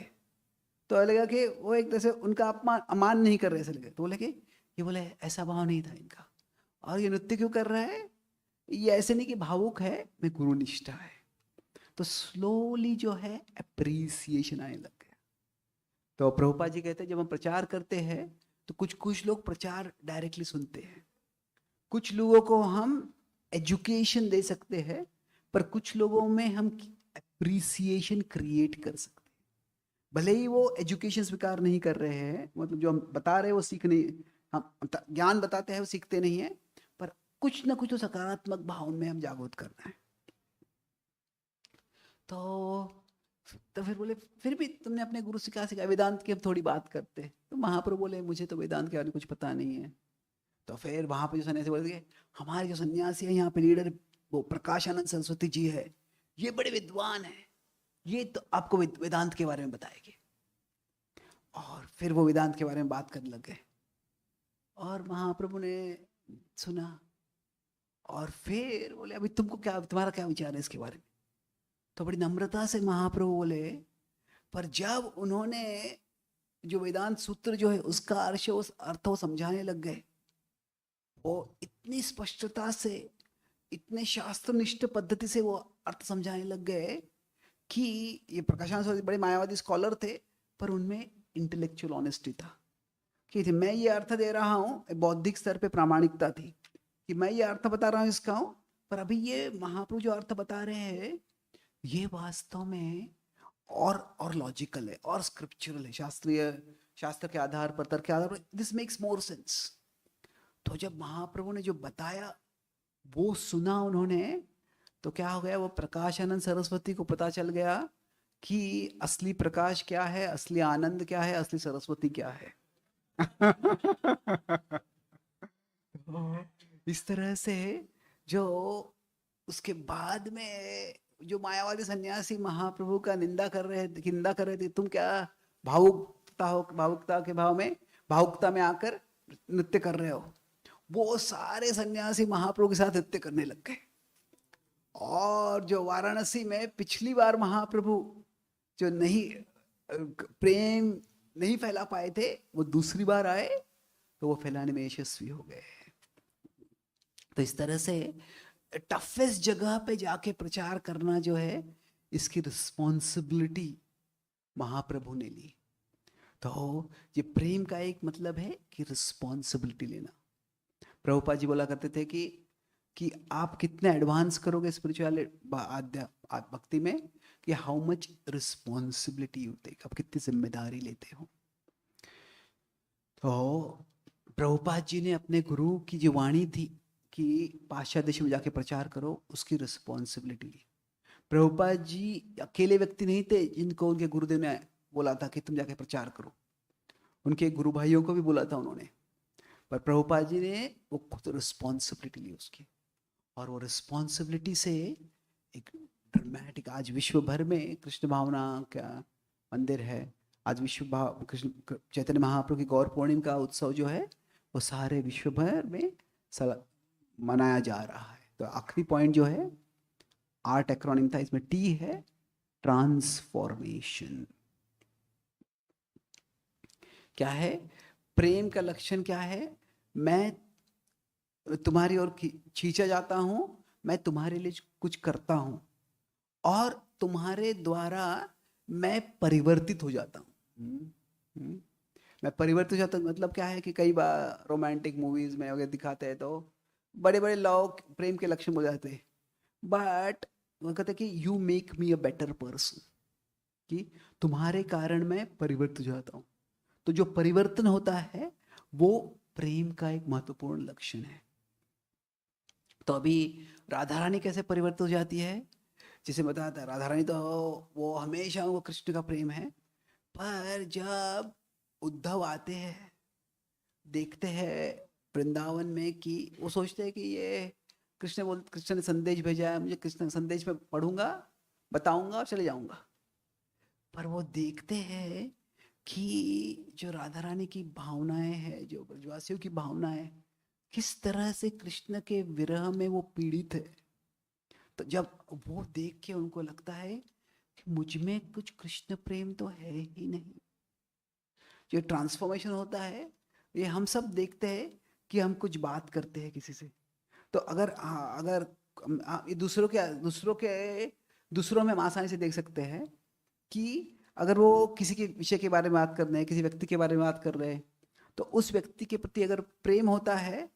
Speaker 1: तो लगा कि वो एक तरह से उनका अपमान अमान नहीं कर रहे ऐसे लगे। तो बोले कि ये बोले ऐसा भाव नहीं था इनका, और ये नृत्य क्यों कर रहा है, ये ऐसे नहीं कि भावुक है, मैं गुरु निष्ठा है। तो स्लोली जो है अप्रिसिएशन आने लग गया। तो प्रभुपाद जी कहते हैं जब हम प्रचार करते हैं तो कुछ कुछ लोग प्रचार डायरेक्टली सुनते हैं, कुछ लोगों को हम एजुकेशन दे सकते हैं, पर कुछ लोगों में हम अप्रिसिएशन क्रिएट कर सकते हैं। भले ही वो एजुकेशन स्वीकार नहीं कर रहे हैं, मतलब जो हम बता रहे हैं वो सीख नहीं, हम ज्ञान बताते हैं वो सीखते नहीं है, पर कुछ ना कुछ तो सकारात्मक भाव में हम जागृत करना है। तो फिर बोले फिर भी तुमने अपने गुरु से क्या सिखाया, वेदांत की हम थोड़ी बात करते हैं। तो महाप्रभु बोले मुझे तो वेदांत के बारे में कुछ पता नहीं है। तो फिर वहां पे जो सन्यासी बोले कि हमारे जो सन्यासी है यहाँ पे लीडर वो प्रकाशानंद सरस्वती जी है, ये बड़े विद्वान है, ये तो आपको वेदांत के बारे में बताएंगे। और फिर वो वेदांत के बारे में बात करने लग गए और महाप्रभु ने सुना। और फिर बोले अभी तुमको क्या, तुम्हारा क्या विचार है इसके बारे में। तो बड़ी नम्रता से महाप्रभु बोले, पर जब उन्होंने जो वेदांत सूत्र जो है उसका अर्थ वो समझाने लग गए, वो इतनी स्पष्टता से इतने शास्त्रनिष्ठ पद्धति से वो अर्थ समझाने लग गए कि ये प्रकाशानंद बड़े मायावादी स्कॉलर थे, पर उनमें इंटेलेक्चुअल ऑनेस्टी था कि मैं ये अर्थ दे रहा हूँ, बौद्धिक स्तर पे प्रामाणिकता थी कि मैं ये अर्थ बता रहा हूँ इसका हूँ, पर अभी ये महाप्रभु जो अर्थ बता रहे हैं ये वास्तव में और लॉजिकल है और स्क्रिप्चुरल है, शास्त्र के आधार पर, तर्क के आधार पर, दिस मेक्स मोर सेंस। तो जब महाप्रभु ने जो बताया वो सुना उन्होंने, तो क्या हो गया, वो प्रकाशानंद सरस्वती को पता चल गया कि असली प्रकाश क्या है, असली आनंद क्या है, असली सरस्वती क्या है। इस तरह से जो उसके बाद में जो मायावादी सन्यासी महाप्रभु का निंदा कर रहे थे, तुम क्या भावुकता के भाव में भावुकता में आकर नृत्य कर रहे हो, वो सारे सन्यासी महाप्रभु के साथ नृत्य करने लग गए। और जो वाराणसी में पिछली बार महाप्रभु जो नहीं प्रेम नहीं फैला पाए थे, वो दूसरी बार आए तो वो फैलाने में यशस्वी हो गए। तो इस तरह से टफेस्ट जगह पे जाके प्रचार करना जो है, इसकी रिस्पॉन्सिबिलिटी महाप्रभु ने ली। तो ये प्रेम का एक मतलब है कि रिस्पॉन्सिबिलिटी लेना। प्रभुपाद जी बोला करते थे कि आप कितने एडवांस करोगे स्पिरिचुअल भक्ति में, कि how much responsibility you take, आप कितनी जिम्मेदारी लेते हो। तो प्रभुपाद जी ने अपने गुरु की जो वाणी थी कि पाश्चात्य देश में जाके प्रचार करो, उसकी रिस्पॉन्सिबिलिटी ली। प्रभुपाद जी अकेले व्यक्ति नहीं थे जिनको उनके गुरुदेव ने बोला था कि तुम जाके प्रचार करो, उनके गुरु भाइयों को भी बोला था उन्होंने, पर प्रभुपाद जी ने वो खुद रिस्पॉन्सिबिलिटी ली उसकी। और वो रिस्पॉन्सिबिलिटी से एक ड्रामेटिक, आज विश्व भर में कृष्ण भावना का मंदिर है, आज कृष्ण चैतन्य महाप्रभु की गौर पूर्णिमा का उत्सव जो है वो सारे विश्व भर में मनाया जा रहा है। तो आखिरी पॉइंट जो है आर्ट एक्रोनिम था, इसमें टी है, ट्रांसफॉर्मेशन। क्या है प्रेम का लक्षण? क्या है? मैं तुम्हारी ओर खींचा जाता हूं, मैं तुम्हारे लिए कुछ करता हूं और तुम्हारे द्वारा मैं परिवर्तित हो जाता हूं। मैं परिवर्तित हो जाता हूं मतलब क्या है कि कई बार रोमांटिक मूवीज में वगैरह दिखाते हैं तो बड़े बड़े लोग प्रेम के लक्षण हो जाते हैं, बट वो कहते हैं कि you make me a better person, कि तुम्हारे कारण मैं परिवर्तित हो जाता हूं। तो जो परिवर्तन होता है वो प्रेम का एक महत्वपूर्ण लक्षण है। तो अभी राधा रानी कैसे परिवर्तित हो जाती है, जिसे बताता है राधा रानी तो वो हमेशा वो कृष्ण का प्रेम है, पर जब उद्धव आते हैं, देखते हैं वृंदावन में कि वो सोचते हैं कि ये कृष्ण ने संदेश भेजा है, मुझे कृष्ण संदेश में पढ़ूंगा, बताऊंगा और चले जाऊंगा। पर वो देखते हैं कि जो राधा रानी की भावनाएं हैं, जो ब्रजवासियों की भावनाएं, किस तरह से कृष्ण के विरह में वो पीड़ित है। तो जब वो देख के उनको लगता है कि मुझ में कुछ कृष्ण प्रेम तो है ही नहीं। जो ट्रांसफॉर्मेशन होता है ये हम सब देखते हैं कि हम कुछ बात करते हैं किसी से, तो अगर ये दूसरों में हम आसानी से देख सकते हैं कि अगर वो किसी के विषय के बारे में बात कर रहे हैं, किसी व्यक्ति के बारे में बात कर रहे हैं, तो उस व्यक्ति के प्रति अगर प्रेम होता है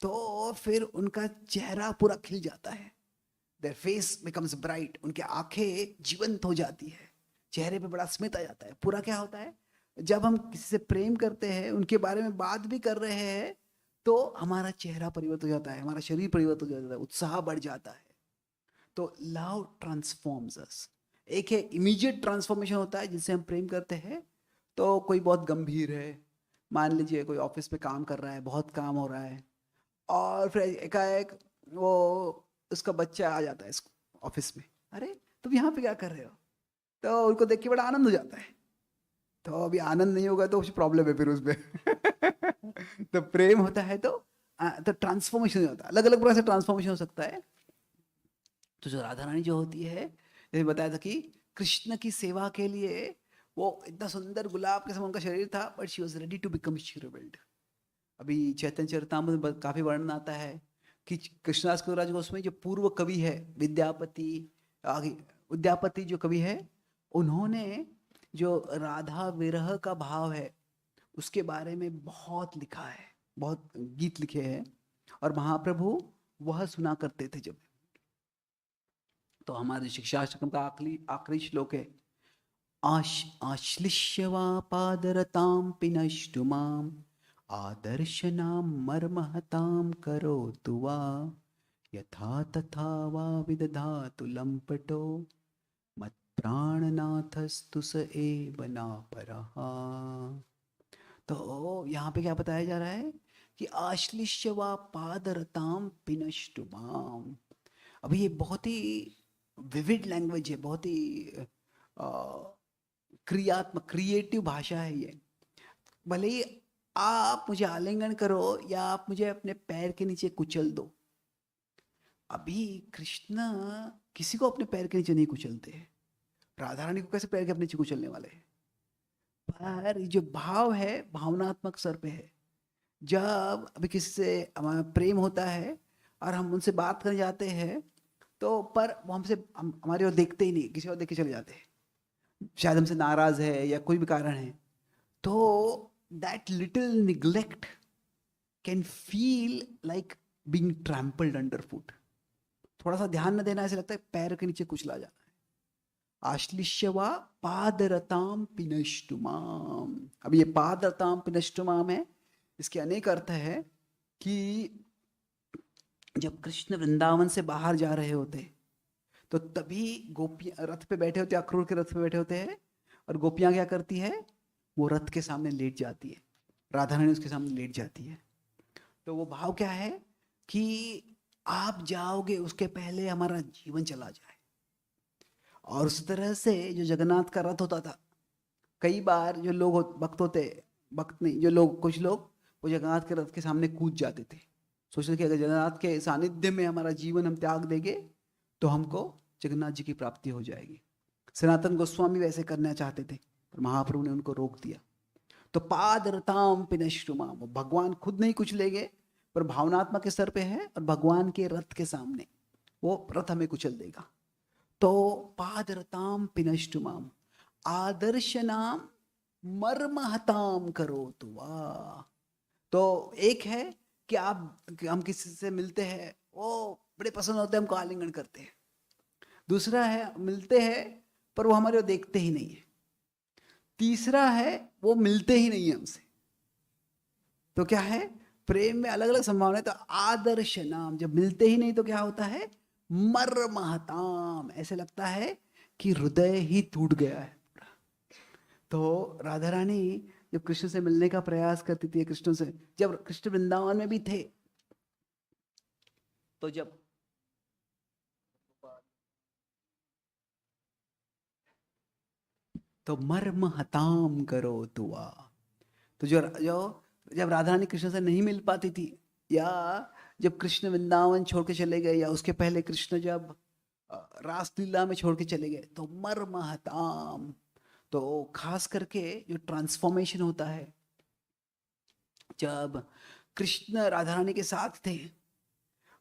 Speaker 1: तो फिर उनका चेहरा पूरा खिल जाता है, देयर फेस बिकम्स ब्राइट, उनकी आंखें जीवंत हो जाती है, चेहरे पे बड़ा स्मित आ जाता है। पूरा क्या होता है, जब हम किसी से प्रेम करते हैं, उनके बारे में बात भी कर रहे हैं, तो हमारा चेहरा परिवर्तन हो जाता है, हमारा शरीर परिवर्तन हो जाता है, उत्साह बढ़ जाता है। तो लव ट्रांसफॉर्म्स अस। एक है इमीडिएट ट्रांसफॉर्मेशन होता है जिससे हम प्रेम करते हैं, तो कोई बहुत गंभीर है, मान लीजिए कोई ऑफिस में काम कर रहा है, बहुत काम हो रहा है, और फिर एकाएक वो उसका बच्चा आ जाता है ऑफिस में, अरे तुम यहाँ पे क्या कर रहे हो, तो उनको देख के बड़ा आनंद हो जाता है। तो अभी आनंद नहीं होगा तो कुछ प्रॉब्लम है फिर उसमें तो प्रेम होता है तो ट्रांसफॉर्मेशन होता है, अलग अलग प्रकार से ट्रांसफॉर्मेशन हो सकता है। तो जो राधा रानी जो होती है, जैसे बताया था कि कृष्ण की सेवा के लिए वो इतना सुंदर गुलाब के समान उनका शरीर था, but she was ready to become श्रीवल्ड। अभी चैतन्य चरितामृत में काफी वर्णन आता है कि कृष्णदास कविराज गोस्वामी जो पूर्व कवि है, विद्यापति जो कवि है, उन्होंने जो राधा विरह का भाव है उसके बारे में बहुत लिखा है, बहुत गीत लिखे हैं, और महाप्रभु वह सुना करते थे जब। तो हमारे शिक्षाष्टकम का आखिरी श्लोक है, आश्लिष्य वा पादरतां पिनष्टु माम् आदर्शनां मर्महतां करोतु वा यथा तथा वा विदधातु लम्पटो मत्प्राणनाथस्तु स एव नापरः। तो यहाँ पे क्या बताया जा रहा है कि आश्लिष्य वा पादरतां पिनष्टु माम्। अभी ये बहुत ही विविड लैंग्वेज है, बहुत ही क्रियात्मक क्रिएटिव भाषा है ये। भले ही आप मुझे आलिंगन करो या आप मुझे अपने पैर के नीचे कुचल दो। अभी कृष्ण किसी को अपने पैर के नीचे नहीं कुचलते, राधा रानी को कैसे पैर के अपने नीचे कुचलने वाले हैं? पर ये जो भाव है भावनात्मक स्तर पे है। जब अभी किसी से हमारा प्रेम होता है और हम उनसे बात करने जाते हैं, तो पर वो हमारी ओर देखते ही नहीं, किसी और देख के चले जाते हैं, शायद हमसे नाराज है या कोई भी कारण है। तो that little neglect can feel like being trampled under foot. थोड़ा सा ध्यान न देना, ऐसे लगता है पैर के नीचे कुचला जाना है। आश्लिष्यवा पादरताम पिनष्टुमाम। अब ये पादरताम पिनष्टुमाम है, इसके अनेक अर्थ है कि जब कृष्ण वृंदावन से बाहर जा रहे होते तो तभी गोपियां रथ पे बैठे होते, अक्रूर के रथ पे बैठे होते हैं, और गोपियां क्या करती है, वो रथ के सामने लेट जाती है, राधा रानी उसके सामने लेट जाती है। तो वो भाव क्या है कि आप जाओगे उसके पहले हमारा जीवन चला जाए। और उस तरह से जो जगन्नाथ का रथ होता था, कई बार जो लोग भक्त होते, भक्त नहीं, जो लोग, कुछ लोग वो जगन्नाथ के रथ के सामने कूद जाते थे, सोचते कि अगर जगन्नाथ के सानिध्य में हमारा जीवन हम त्याग देंगे तो हमको जगन्नाथ जी की प्राप्ति हो जाएगी। सनातन गोस्वामी वैसे करना चाहते थे, पर महाप्रभु ने उनको रोक दिया। तो पादरताम पिनश्रुमा, वो भगवान खुद नहीं कुचलेंगे, पर भावनात्मक स्तर पे है, और भगवान के रथ के सामने वो रथ हमें कुचल देगा। तो पादरताम पिनष्टुमाम आदर्शनाम मर्महताम करो तुवा। तो एक है कि हम किसी से मिलते हैं, वो बड़े पसंद होते हैं, हमको आलिंगन करते हैं। दूसरा है मिलते हैं पर वो हमारे को देखते ही नहीं है। तीसरा है वो मिलते ही नहीं है हमसे। तो क्या है, प्रेम में अलग अलग संभावना है। तो आदर्श नाम, जब मिलते ही नहीं तो क्या होता है, मर्महताम, ऐसे लगता है कि हृदय ही टूट गया है। तो राधा रानी जब कृष्ण से मिलने का प्रयास करती थी, कृष्ण से जब कृष्ण वृंदावन में भी थे, तो जब तो मर्म हताम करो तुआ। तो जो जो जब राधा रानी कृष्ण से नहीं मिल पाती थी, या जब कृष्ण वृंदावन छोड़ के चले गए, या उसके पहले कृष्ण जब रासलीला में छोड़ के चले गए, तो मर्म हताम। तो खास करके जो ट्रांसफॉर्मेशन होता है, जब कृष्ण राधा रानी के साथ थे,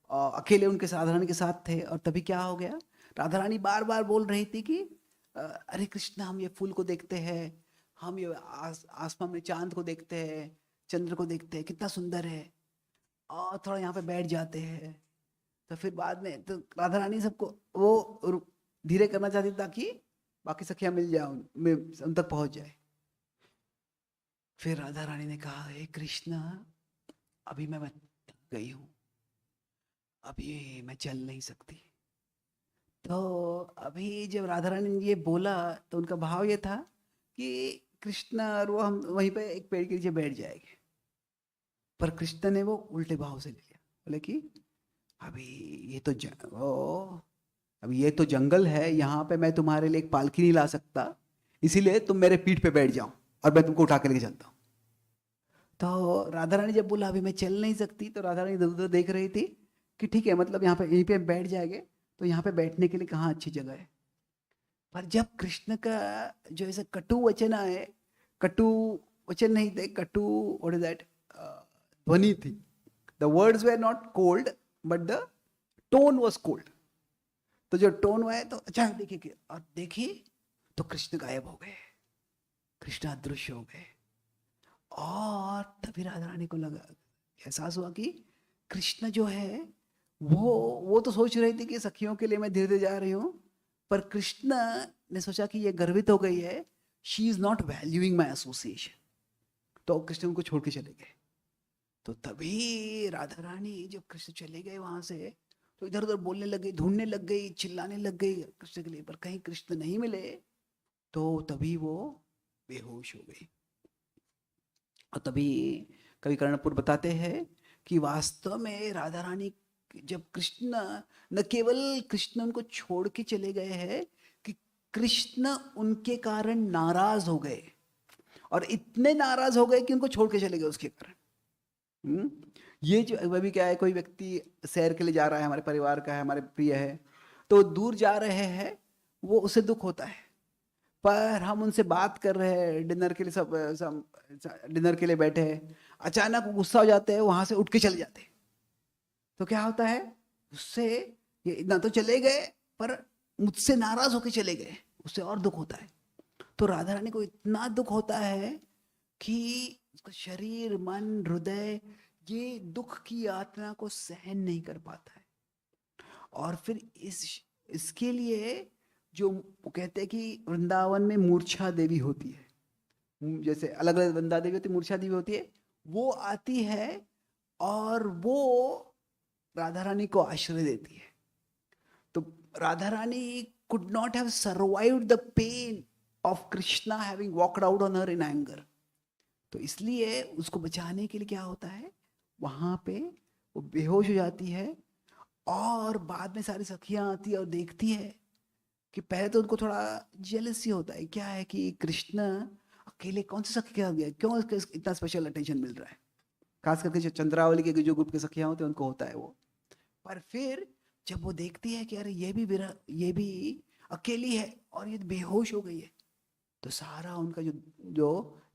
Speaker 1: अकेले उनके राधा रानी के साथ थे, और तभी क्या हो गया, राधा रानी बार बार बोल रही थी कि अरे कृष्ण, हम ये फूल को देखते हैं, हम ये आसमान में चांद को देखते हैं, चंद्र को देखते हैं, कितना सुंदर है, और थोड़ा यहाँ पे बैठ जाते हैं। तो फिर बाद में तो राधा रानी सबको वो धीरे करना चाहती थी ताकि बाकी सखियां मिल जाए, उन तक पहुंच जाए। फिर राधा रानी ने कहा, हे कृष्ण, अभी मैं थक गई हूँ, अभी मैं चल नहीं सकती। तो अभी जब राधा रानी ने ये बोला, तो उनका भाव ये था कि कृष्ण और वो हम वहीं पे एक पेड़ के नीचे बैठ जाएंगे। पर कृष्ण ने वो उल्टे भाव से ले लिया, बोले कि अभी ये तो अभी ये तो जंगल है, यहाँ पे मैं तुम्हारे लिए एक पालकी नहीं ला सकता, इसीलिए तुम मेरे पीठ पे बैठ जाओ और मैं तुमको उठा के लेके चलता हूँ। तो राधा रानी जब बोला अभी मैं चल नहीं सकती, तो राधा रानी इधर उधर देख रही थी कि ठीक है, मतलब यहाँ पे यहीं पे बैठ जाएंगे, तो यहाँ पे बैठने के लिए कहाँ अच्छी जगह है। पर जब कृष्ण का जो ऐसा कटु वचन आए, कटु वचन नहीं थे, कटु, व्हाट इज दैट, ध्वनि थी। The words were not cold, but the tone was cold. तो जो टोन हुआ है, तो अच्छा देखिए, और देखिए तो कृष्ण गायब हो गए, कृष्ण अदृश्य हो गए। और तभी राधा रानी को लगा, एहसास हुआ कि कृष्ण जो है वो तो सोच रही थी कि सखियों के लिए मैं धीरे धीरे जा रही हूँ, पर कृष्ण ने सोचा कि ये गर्वित हो गई है, she is not valuing my association. तो कृष्ण उनको छोड़ के चले गए। तो तभी राधा रानी जब कृष्ण चले गए वहां से, तो इधर उधर बोलने लग गई, ढूंढने लग गई, चिल्लाने लग गई कृष्ण के लिए, पर कहीं कृष्ण नहीं मिले। तो तभी वो बेहोश हो गई। और तभी कवि कर्णपुर बताते हैं कि वास्तव में राधा रानी, जब कृष्ण, न केवल कृष्ण उनको छोड़ के चले गए हैं, कि कृष्ण उनके कारण नाराज हो गए, और इतने नाराज हो गए कि उनको छोड़ के चले गए उसके कारण। ये जो अभी क्या है, कोई व्यक्ति सैर के लिए जा रहा है, हमारे परिवार का है, हमारे प्रिय है, तो दूर जा रहे हैं, वो उसे दुख होता है, पर हम उनसे बात कर रहे हैं, डिनर के लिए सब डिनर के लिए बैठे हैं, अचानक वो गुस्सा हो जाते हैं, वहां से उठ के चले जाते हैं। तो क्या होता है उससे, ये ना तो चले गए पर मुझसे नाराज होके चले गए, उससे और दुख होता है। तो राधा रानी को इतना दुख होता है कि उसका शरीर, मन, हृदय ये दुख की यातना को सहन नहीं कर पाता है। और फिर इसके लिए जो कहते हैं कि वृंदावन में मूर्छा देवी होती है, जैसे अलग अलग वृंदा देवी होती है, मूर्छा देवी होती है, वो आती है और वो राधा रानी को आश्रय देती है। तो Radha Rani could not have survived the pain of Krishna having walked out on her in anger. तो इसलिए उसको बचाने के लिए क्या होता है, वहां पे वो बेहोश हो जाती है, और बाद में सारी सखियां आती है और देखती है कि पहले तो उनको थोड़ा जेलसी होता है, क्या है कि कृष्ण अकेले कौन से सखी के साथ गया, क्यों इसको इतना स्पेशल अटेंशन मिल रहा है। खास करके जो चंद्रावली के जो ग्रुप के सखियां होते हैं उनको होता है वो। पर फिर जब वो देखती है कि अरे ये भी अकेली है और ये बेहोश हो गई है, तो सारा उनका जो जो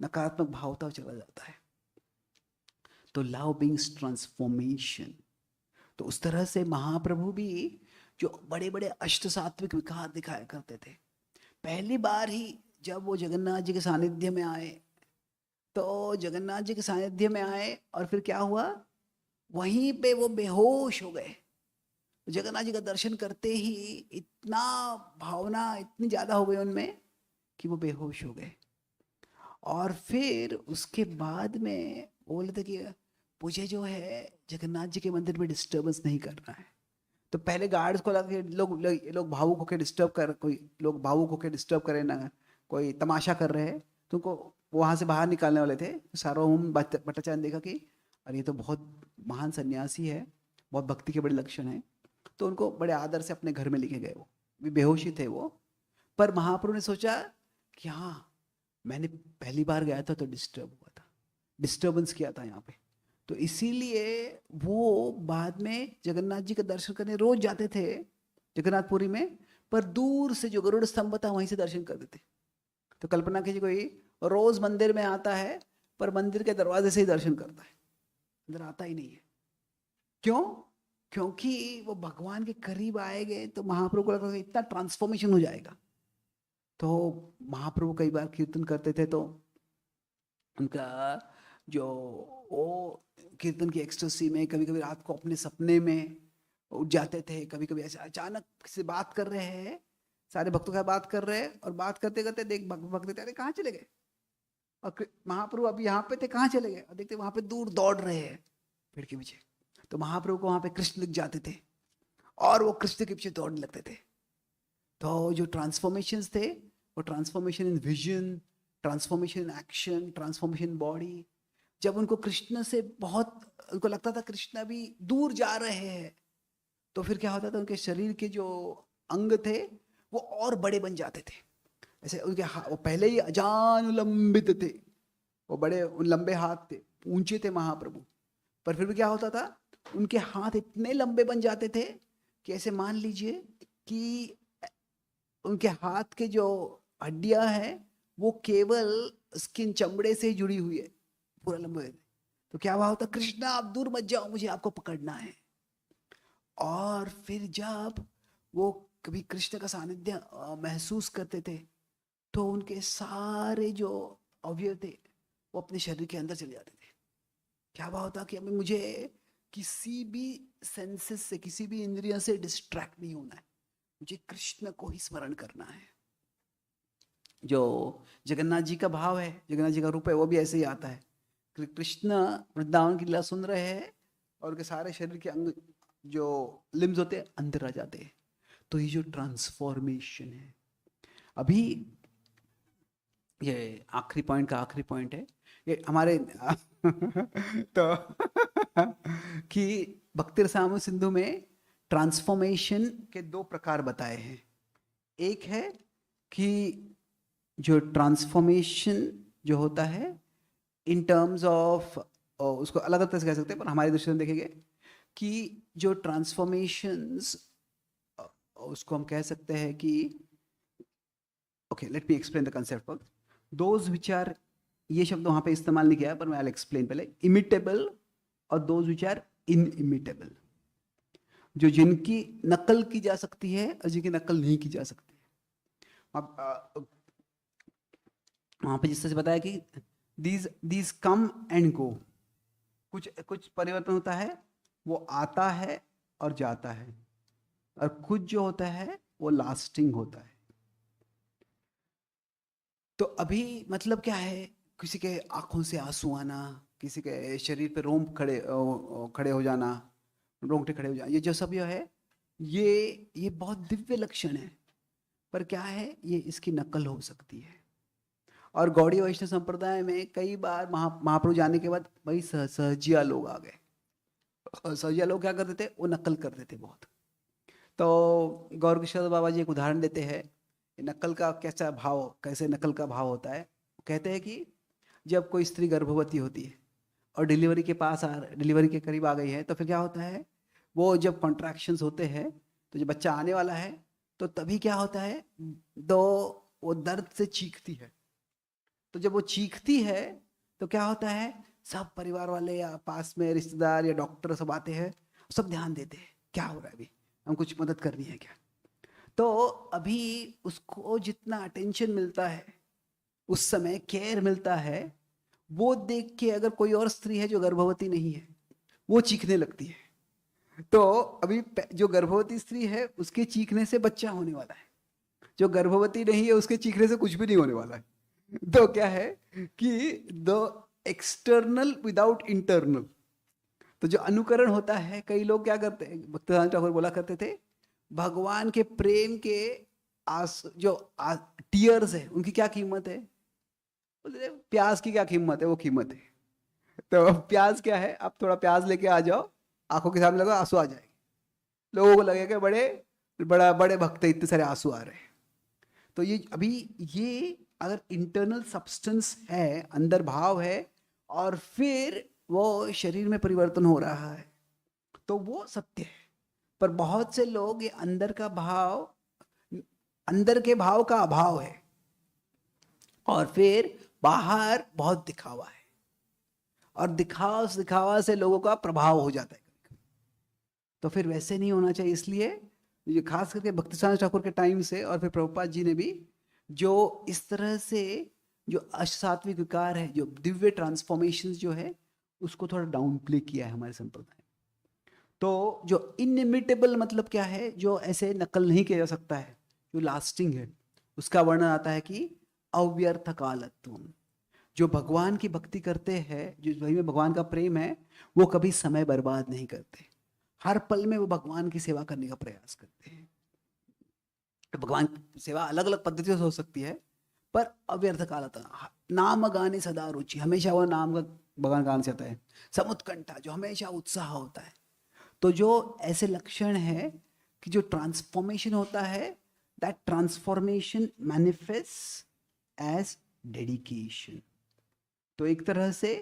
Speaker 1: नकारात्मक भाव था वो चला जाता है। तो लव बिंग्स ट्रांसफॉर्मेशन। तो उस तरह से महाप्रभु भी जो बड़े बड़े अष्ट सात्विक विकार दिखाया करते थे, पहली बार ही जब वो जगन्नाथ जी के सानिध्य में आए, तो जगन्नाथ जी के सानिध्य में आए और फिर क्या हुआ, वहीं पे वो बेहोश हो गए। जगन्नाथ जी का दर्शन करते ही इतना भावना इतनी ज्यादा हो गई उनमें कि वो बेहोश हो गए। और फिर उसके बाद में बोले थे कि मुझे जो है जगन्नाथ जी के मंदिर में डिस्टर्बेंस नहीं करना है। तो पहले गार्ड्स को लगा कि लोग भावुक होकर डिस्टर्ब कर, कोई लोग भावुक होकर डिस्टर्ब करें ना, कोई तमाशा कर रहे हैं, तो उनको वहां से बाहर निकालने वाले थे। सार्वभौम भट्टाचार्य ने देखा कि अरे ये तो बहुत महान सन्यासी है, बहुत भक्ति के बड़े लक्षण हैं, तो उनको बड़े आदर से अपने घर में लेके गए। वो भी बेहोश ही थे वो, पर महाप्रभु ने सोचा कि हाँ, मैंने पहली बार गया था तो डिस्टर्ब हुआ था, डिस्टर्बेंस किया था यहाँ पे, तो इसीलिए वो बाद में जगन्नाथ जी का दर्शन करने रोज जाते थे जगन्नाथपुरी में, पर दूर से जो गरुड़ स्तंभ था वहीं से दर्शन करते थे। तो कल्पना कीजिए कोई रोज मंदिर में आता है पर मंदिर के दरवाजे से ही दर्शन करता है, अंदर आता ही नहीं है। क्यों? क्योंकि वो भगवान के करीब आएंगे तो महाप्रभु को लगा इतना ट्रांसफॉर्मेशन हो जाएगा। तो महाप्रभु कई बार कीर्तन करते थे, तो उनका जो वो कीर्तन की एक्सटेसी में कभी कभी रात को अपने सपने में उठ जाते थे, कभी कभी ऐसे अचानक से बात कर रहे हैं, सारे भक्तों का बात कर रहे हैं, और बात करते करते देख भक्त अरे कहाँ चले गए, और महाप्रभु अभी यहाँ पे थे, कहाँ चले गए, और देखते वहां पे दूर दौड़ रहे हैं पेड़ के पीछे। तो महाप्रभु को वहां पे कृष्ण दिख जाते थे और वो कृष्ण के पीछे दौड़ने लगते थे। तो जो ट्रांसफॉर्मेशंस थे, वो transformation in vision, transformation in action, transformation body, जब उनको कृष्ण से बहुत उनको लगता था कृष्ण भी दूर जा रहे हैं, तो फिर क्या होता था, उनके शरीर के जो अंग थे वो और बड़े बन जाते थे। ऐसे उनके वो पहले ही अजान लंबित थे, वो बड़े लंबे हाथ थे, ऊंचे थे महाप्रभु, पर फिर भी क्या होता था, उनके हाथ इतने लंबे बन जाते थे कि ऐसे मान लीजिए कि उनके हाथ के जो हड्डियां हैं वो केवल स्किन, चमड़े से जुड़ी हुई है, पूरा लंबे। तो क्या हुआ होता, कृष्णा आप दूर मत जाओ, मुझे आपको पकड़ना है। और फिर जब वो कभी कृष्ण का सानिध्य महसूस करते थे, तो उनके सारे जो अवयव थे वो अपने शरीर के अंदर चले जाते थे। क्या हुआ होता कि अभी मुझे किसी भी सेंसेस से, किसी भी इंद्रिय से डिस्ट्रैक्ट नहीं होना है, मुझे कृष्ण को ही स्मरण करना है। जो जगन्नाथ जी का भाव है, जगन्नाथ जी का रूप है, वो भी ऐसे ही आता है। कृष्ण वृंदावन की लीला सुन रहे हैं और उनके सारे शरीर के अंग जो लिम्स होते हैं अंदर आ जाते हैं। तो ये जो ट्रांसफॉर्मेशन है, अभी ये आखिरी पॉइंट का आखिरी पॉइंट है ये हमारे तो कि भक्ति रसामृत सिंधु में ट्रांसफॉर्मेशन के दो प्रकार बताए हैं। एक है कि जो ट्रांसफॉर्मेशन जो होता है इन टर्म्स ऑफ, उसको अलग अलग तरह से कह सकते हैं, पर हमारे दृष्टि से देखेंगे कि जो ट्रांसफॉर्मेशंस, उसको हम कह सकते हैं कि, okay let me explain the concept of those which are, ये शब्द वहां पे इस्तेमाल नहीं किया पर मैं आई एक्सप्लेन पहले, इमिटेबल और दोज विच आर इनइमिटेबल, जो जिनकी नकल की जा सकती है और जिनकी नकल नहीं की जा सकती है। अब वहां पे जिस तरह से बताया कि these these come and go, कुछ कुछ परिवर्तन होता है वो आता है और जाता है, और कुछ जो होता है वो लास्टिंग होता है। तो अभी मतलब क्या है, किसी के आंखों से आंसू आना, किसी के शरीर पे रोम खड़े हो जाना, रोंगटे खड़े हो जाना, ये जो सब ये है, ये बहुत दिव्य लक्षण है, पर क्या है ये इसकी नकल हो सकती है। और गौड़ी वैष्णव संप्रदाय में कई बार महाप्रभु जाने के बाद भाई सहजिया लोग आ गए, और सहजिया लोग क्या करते थे, वो नकल करते थे बहुत। तो गौर किशोर बाबा जी एक उदाहरण देते हैं नकल का कैसा भाव, कैसे नकल का भाव होता है। कहते हैं कि जब कोई स्त्री गर्भवती होती है और डिलीवरी के करीब आ गई है, तो फिर क्या होता है, वो जब कॉन्ट्रैक्शंस होते हैं, तो जब बच्चा आने वाला है, तो तभी क्या होता है, तो वो दर्द से चीखती है। तो जब वो चीखती है तो क्या होता है, सब परिवार वाले या पास में रिश्तेदार या डॉक्टर सब आते हैं, सब ध्यान देते हैं क्या हो रहा है, अभी हम कुछ मदद करनी है क्या। तो अभी उसको जितना अटेंशन मिलता है, उस समय केयर मिलता है, वो देख के अगर कोई और स्त्री है जो गर्भवती नहीं है, वो चीखने लगती है। तो अभी जो गर्भवती स्त्री है उसके चीखने से बच्चा होने वाला है, जो गर्भवती नहीं है उसके चीखने से कुछ भी नहीं होने वाला है। तो क्या है कि द एक्सटर्नल विदाउट इंटरनल, तो जो अनुकरण होता है, कई लोग क्या करते हैं, भक्तिसिद्धांत ठाकुर बोला करते थे, भगवान के प्रेम के टीयर्स है उनकी क्या कीमत है, बोलते प्याज की क्या कीमत है, वो कीमत है। तो प्याज क्या है, आप थोड़ा प्याज लेके आ जाओ, आंखों के सामने लगा आंसू आ जाएंगे, लोगों को लगेगा बड़े भक्त इतने सारे आंसू आ रहे हैं। तो ये अभी ये अगर इंटरनल सब्सटेंस है, अंदर भाव है, और फिर वो शरीर में परिवर्तन हो रहा है, तो वो सत्य है। पर बहुत से लोग ये अंदर के भाव का अभाव है, और फिर बाहर बहुत दिखावा है, और दिखावा से लोगों का प्रभाव हो जाता है। तो फिर वैसे नहीं होना चाहिए। इसलिए ये खास करके भक्तिसिद्धांत ठाकुर के टाइम से, और फिर प्रभुपाद जी ने भी जो इस तरह से जो अष्टसात्विक विकार है, जो दिव्य ट्रांसफॉर्मेशन जो है, उसको थोड़ा डाउन प्ले किया है हमारे संप्रदाय। तो जो इनइमिटेबल मतलब क्या है, जो ऐसे नकल नहीं किया जा सकता है, जो लास्टिंग है, उसका वर्णन आता है कि अव्यर्थ कालत्व। जो भगवान की भक्ति करते हैं, जो वही में भगवान का प्रेम है, वो कभी समय बर्बाद नहीं करते, हर पल में वो भगवान की सेवा करने का प्रयास करते हैं। तो भगवान की सेवा अलग अलग पद्धतियों से हो सकती है, पर अव्यर्थ कालता, नाम गाने सदा रुचि, हमेशा वो नाम का भगवान गान से आता है। समुत्कंठा, जो हमेशा उत्साह होता है। तो जो ऐसे लक्षण है कि जो ट्रांसफॉर्मेशन होता है, that transformation manifest as dedication. तो एक तरह से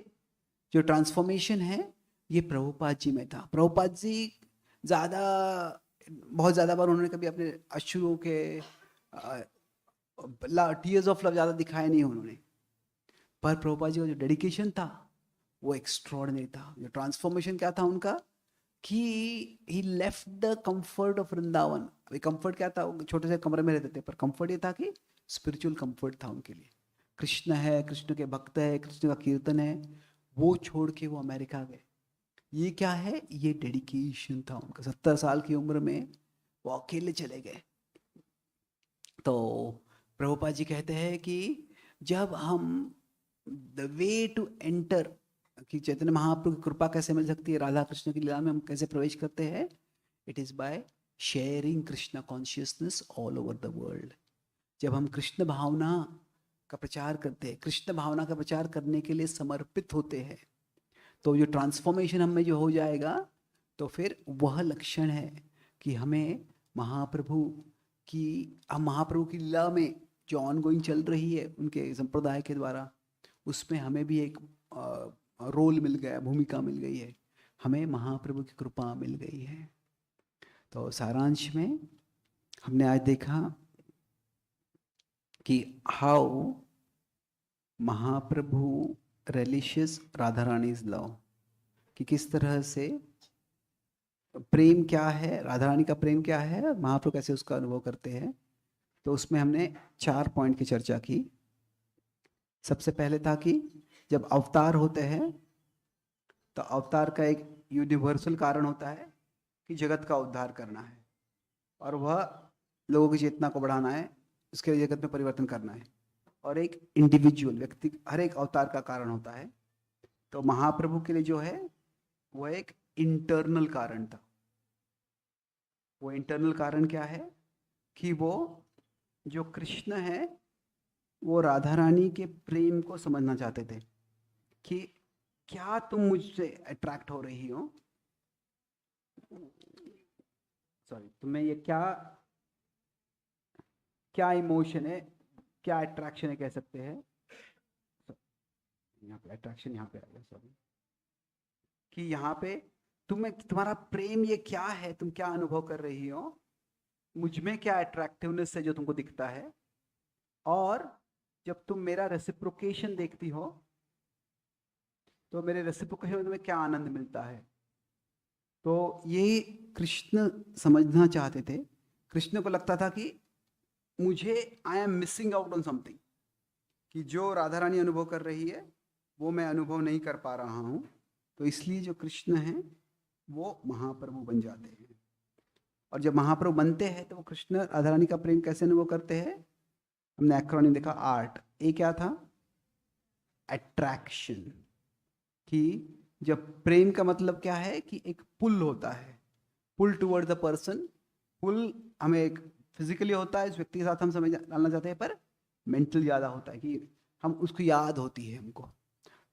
Speaker 1: जो ट्रांसफॉर्मेशन है, ये प्रभुपाद जी में था। प्रभुपाद जी बहुत ज़्यादा बार उन्होंने कभी अपने अश्रुओं के टीयर्स ऑफ लव ज़्यादा दिखाए नहीं उन्होंने, पर प्रभुपाद जी का जो डेडिकेशन था वो एक्स्ट्रॉर्डिनरी था। जो ट्रांसफॉर्मेशन क्या था उनका, कि he left the comfort of Vrindavan. अभी कंफर्ट क्या था, छोटे से कमरे में रहते थे, पर कंफर्ट ये था कि स्पिरिचुअल कंफर्ट था उनके लिए। कृष्ण है, कृष्ण के भक्त है, कृष्ण का कीर्तन है, वो छोड़ के वो अमेरिका गए। ये क्या है, ये डेडिकेशन था उनका। 70 साल की उम्र में वो अकेले चले गए। तो प्रभुपाद जी कहते हैं कि जब हम द वे टू एंटर, कि चैतन्य महाप्रभु की कृपा कैसे मिल सकती है, राधा कृष्ण की लीला में हम कैसे प्रवेश करते हैं, it is by sharing Krishna consciousness all over the world. जब हम कृष्ण भावना का प्रचार करते हैं, कृष्ण भावना का प्रचार करने के लिए समर्पित होते हैं, तो जो ट्रांसफॉर्मेशन हमें जो हो जाएगा, तो फिर वह लक्षण है कि हमें महाप्रभु की लीला में जो ऑनगोइंग चल रही है उनके संप्रदाय के द्वारा, उसमें हमें भी एक रोल मिल गया, भूमिका मिल गई है, हमें महाप्रभु की कृपा मिल गई है। तो सारांश में हमने आज देखा कि how Mahaprabhu relishes Radha Rani's love, कि किस तरह से प्रेम क्या है, राधा रानी का प्रेम क्या है, महाप्रभु कैसे उसका अनुभव करते हैं। तो उसमें हमने 4 पॉइंट की चर्चा की। सबसे पहले था कि जब अवतार होते हैं तो अवतार का एक यूनिवर्सल कारण होता है कि जगत का उद्धार करना है, और वह लोगों की चेतना को बढ़ाना है, उसके लिए जगत में परिवर्तन करना है। और एक इंडिविजुअल व्यक्ति हर एक अवतार का कारण होता है। तो महाप्रभु के लिए जो है वह एक इंटरनल कारण था। वो इंटरनल कारण क्या है कि वो जो कृष्ण है वो राधा रानी के प्रेम को समझना चाहते थे कि क्या तुम मुझसे अट्रैक्ट हो रही हो, सॉरी, तुम्हें ये क्या क्या इमोशन है, क्या अट्रैक्शन है कह सकते हैं, यहाँ पे अट्रैक्शन यहाँ पे आ गया, सॉरी, कि यहाँ पे तुम्हारा प्रेम ये क्या है, तुम क्या अनुभव कर रही हो, मुझ में क्या अट्रैक्टिवनेस है जो तुमको दिखता है, और जब तुम मेरा रेसिप्रोकेशन देखती हो तो मेरे रेसिप्रोकेशन में तुम्हें क्या आनंद मिलता है। तो ये कृष्ण समझना चाहते थे। कृष्ण को लगता था कि मुझे I am missing out on something, कि जो राधा रानी अनुभव कर रही है वो मैं अनुभव नहीं कर पा रहा हूँ। तो इसलिए जो कृष्ण हैं वो महाप्रभु बन जाते हैं, और जब महाप्रभु बनते हैं तो वो कृष्ण राधा रानी का प्रेम कैसे अनुभव करते हैं। हमने एक्रोनिम देखा, आर्ट, ये क्या था, अट्रैक्शन, कि जब प्रेम का मतलब क्या है कि एक पुल होता है, पुल टुवर्ड द पर्सन। पुल हमें एक फिजिकली होता है, इस व्यक्ति के साथ हम समय डालना चाहते हैं, पर मेंटल ज़्यादा होता है कि हम उसको याद होती है हमको।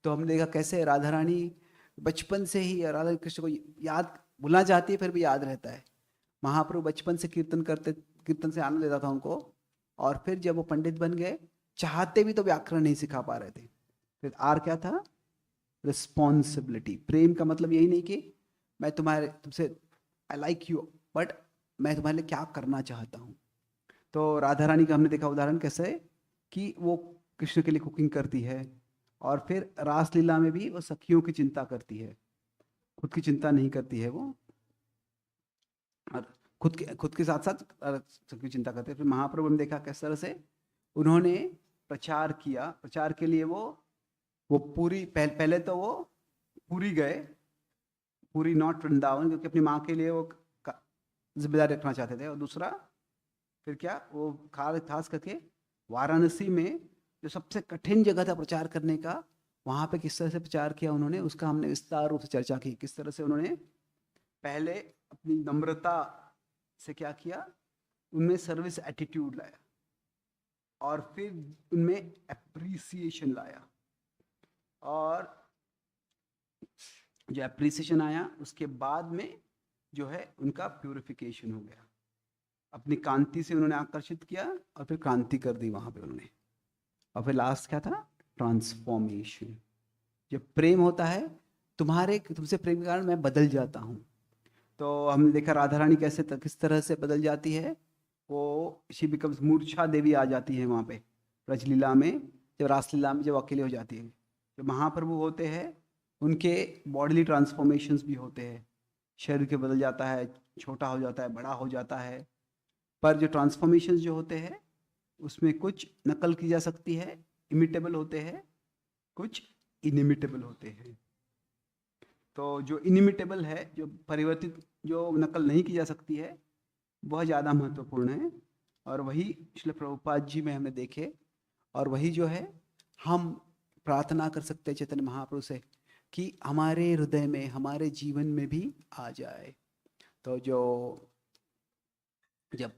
Speaker 1: तो हमने देखा कैसे राधा रानी बचपन से ही राधा कृष्ण को याद भुला जाती है फिर भी याद रहता है। महाप्रभु बचपन से कीर्तन करते, कीर्तन से आनंद लेता था उनको, और फिर जब वो पंडित बन गए, चाहते भी तो व्याकरण नहीं सिखा पा रहे थे। फिर आर क्या था, रिस्पॉन्सिबिलिटी। प्रेम का मतलब यही नहीं कि मैं तुमसे आई लाइक यू, बट मैं तुम्हारे लिए क्या करना चाहता हूँ। तो राधा रानी का हमने देखा उदाहरण कैसे कि वो कृष्ण के लिए कुकिंग करती है, और फिर रासलीला में भी वो सखियों की चिंता करती है, खुद की चिंता नहीं करती है वो, और खुद के साथ साथ सबकी चिंता करते हैं। फिर महाप्रभु ने देखा किस तरह से उन्होंने प्रचार किया। प्रचार के लिए वो पूरी पहले तो वो पूरी गए, पूरी नॉट वृंदावन, क्योंकि अपनी माँ के लिए वो जिम्मेदारी रखना चाहते थे। और दूसरा फिर क्या, वो खास करके वाराणसी में जो सबसे कठिन जगह था प्रचार करने का, वहाँ पे किस तरह से प्रचार किया उन्होंने, उसका हमने विस्तार रूप से चर्चा की। किस तरह से उन्होंने पहले अपनी नम्रता से क्या किया, उनमें सर्विस एटीट्यूड लाया, और फिर उनमें एप्रिसिएशन लाया, और जो एप्रिसिएशन आया उसके बाद में जो है उनका प्यूरिफिकेशन हो गया। अपनी कांति से उन्होंने आकर्षित किया और फिर क्रांति कर दी वहां पे उन्होंने, और फिर लास्ट क्या था, ट्रांसफॉर्मेशन। जब प्रेम होता है तुमसे प्रेम के कारण मैं बदल जाता हूँ। तो हमने देखा राधा रानी कैसे किस तरह से बदल जाती है, वो शी बिकम्स मूर्छा देवी आ जाती है वहाँ पे ब्रजलीला में, जब रासलीला में जब अकेले हो जाती है। जो महाप्रभु होते हैं उनके बॉडीली ट्रांसफॉर्मेशंस भी होते हैं, शरीर के बदल जाता है, छोटा हो जाता है, बड़ा हो जाता है। पर जो ट्रांसफॉर्मेशंस जो होते हैं उसमें कुछ नकल की जा सकती है, इमिटेबल होते हैं, कुछ इनिमिटेबल होते हैं। तो जो इनिमिटेबल है, जो परिवर्तित, जो नकल नहीं की जा सकती है, वह ज़्यादा महत्वपूर्ण है, और वही श्रील प्रभुपाद जी में हमने देखे। और वही जो है हम प्रार्थना कर सकते हैं चैतन्य महाप्रभु से कि हमारे हृदय में, हमारे जीवन में भी आ जाए। तो जो जब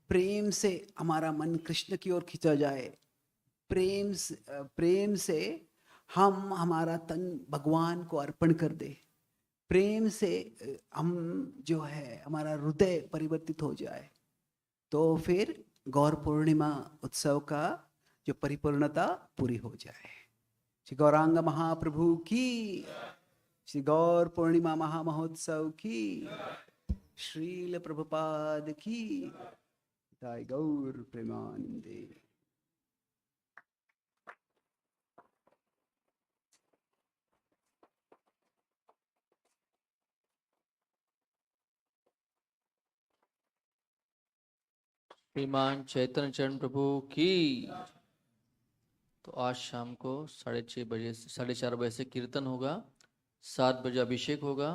Speaker 1: प्रेम से हमारा मन कृष्ण की ओर खींचा जाए, प्रेम से हम हमारा तन भगवान को अर्पण कर दे, प्रेम से हम जो है हमारा हृदय परिवर्तित हो जाए, तो फिर गौर पूर्णिमा उत्सव का जो परिपूर्णता पूरी हो जाए। श्री गौरांग महाप्रभु की, श्री गौर पूर्णिमा महामहोत्सव की, श्रील प्रभुपाद की, जय गौर प्रेमानंदे।
Speaker 2: श्रीमान चैतन्य चरण प्रभु की। तो आज शाम को 6:30 बजे से 4:30 बजे से कीर्तन होगा, 7 बजे अभिषेक होगा।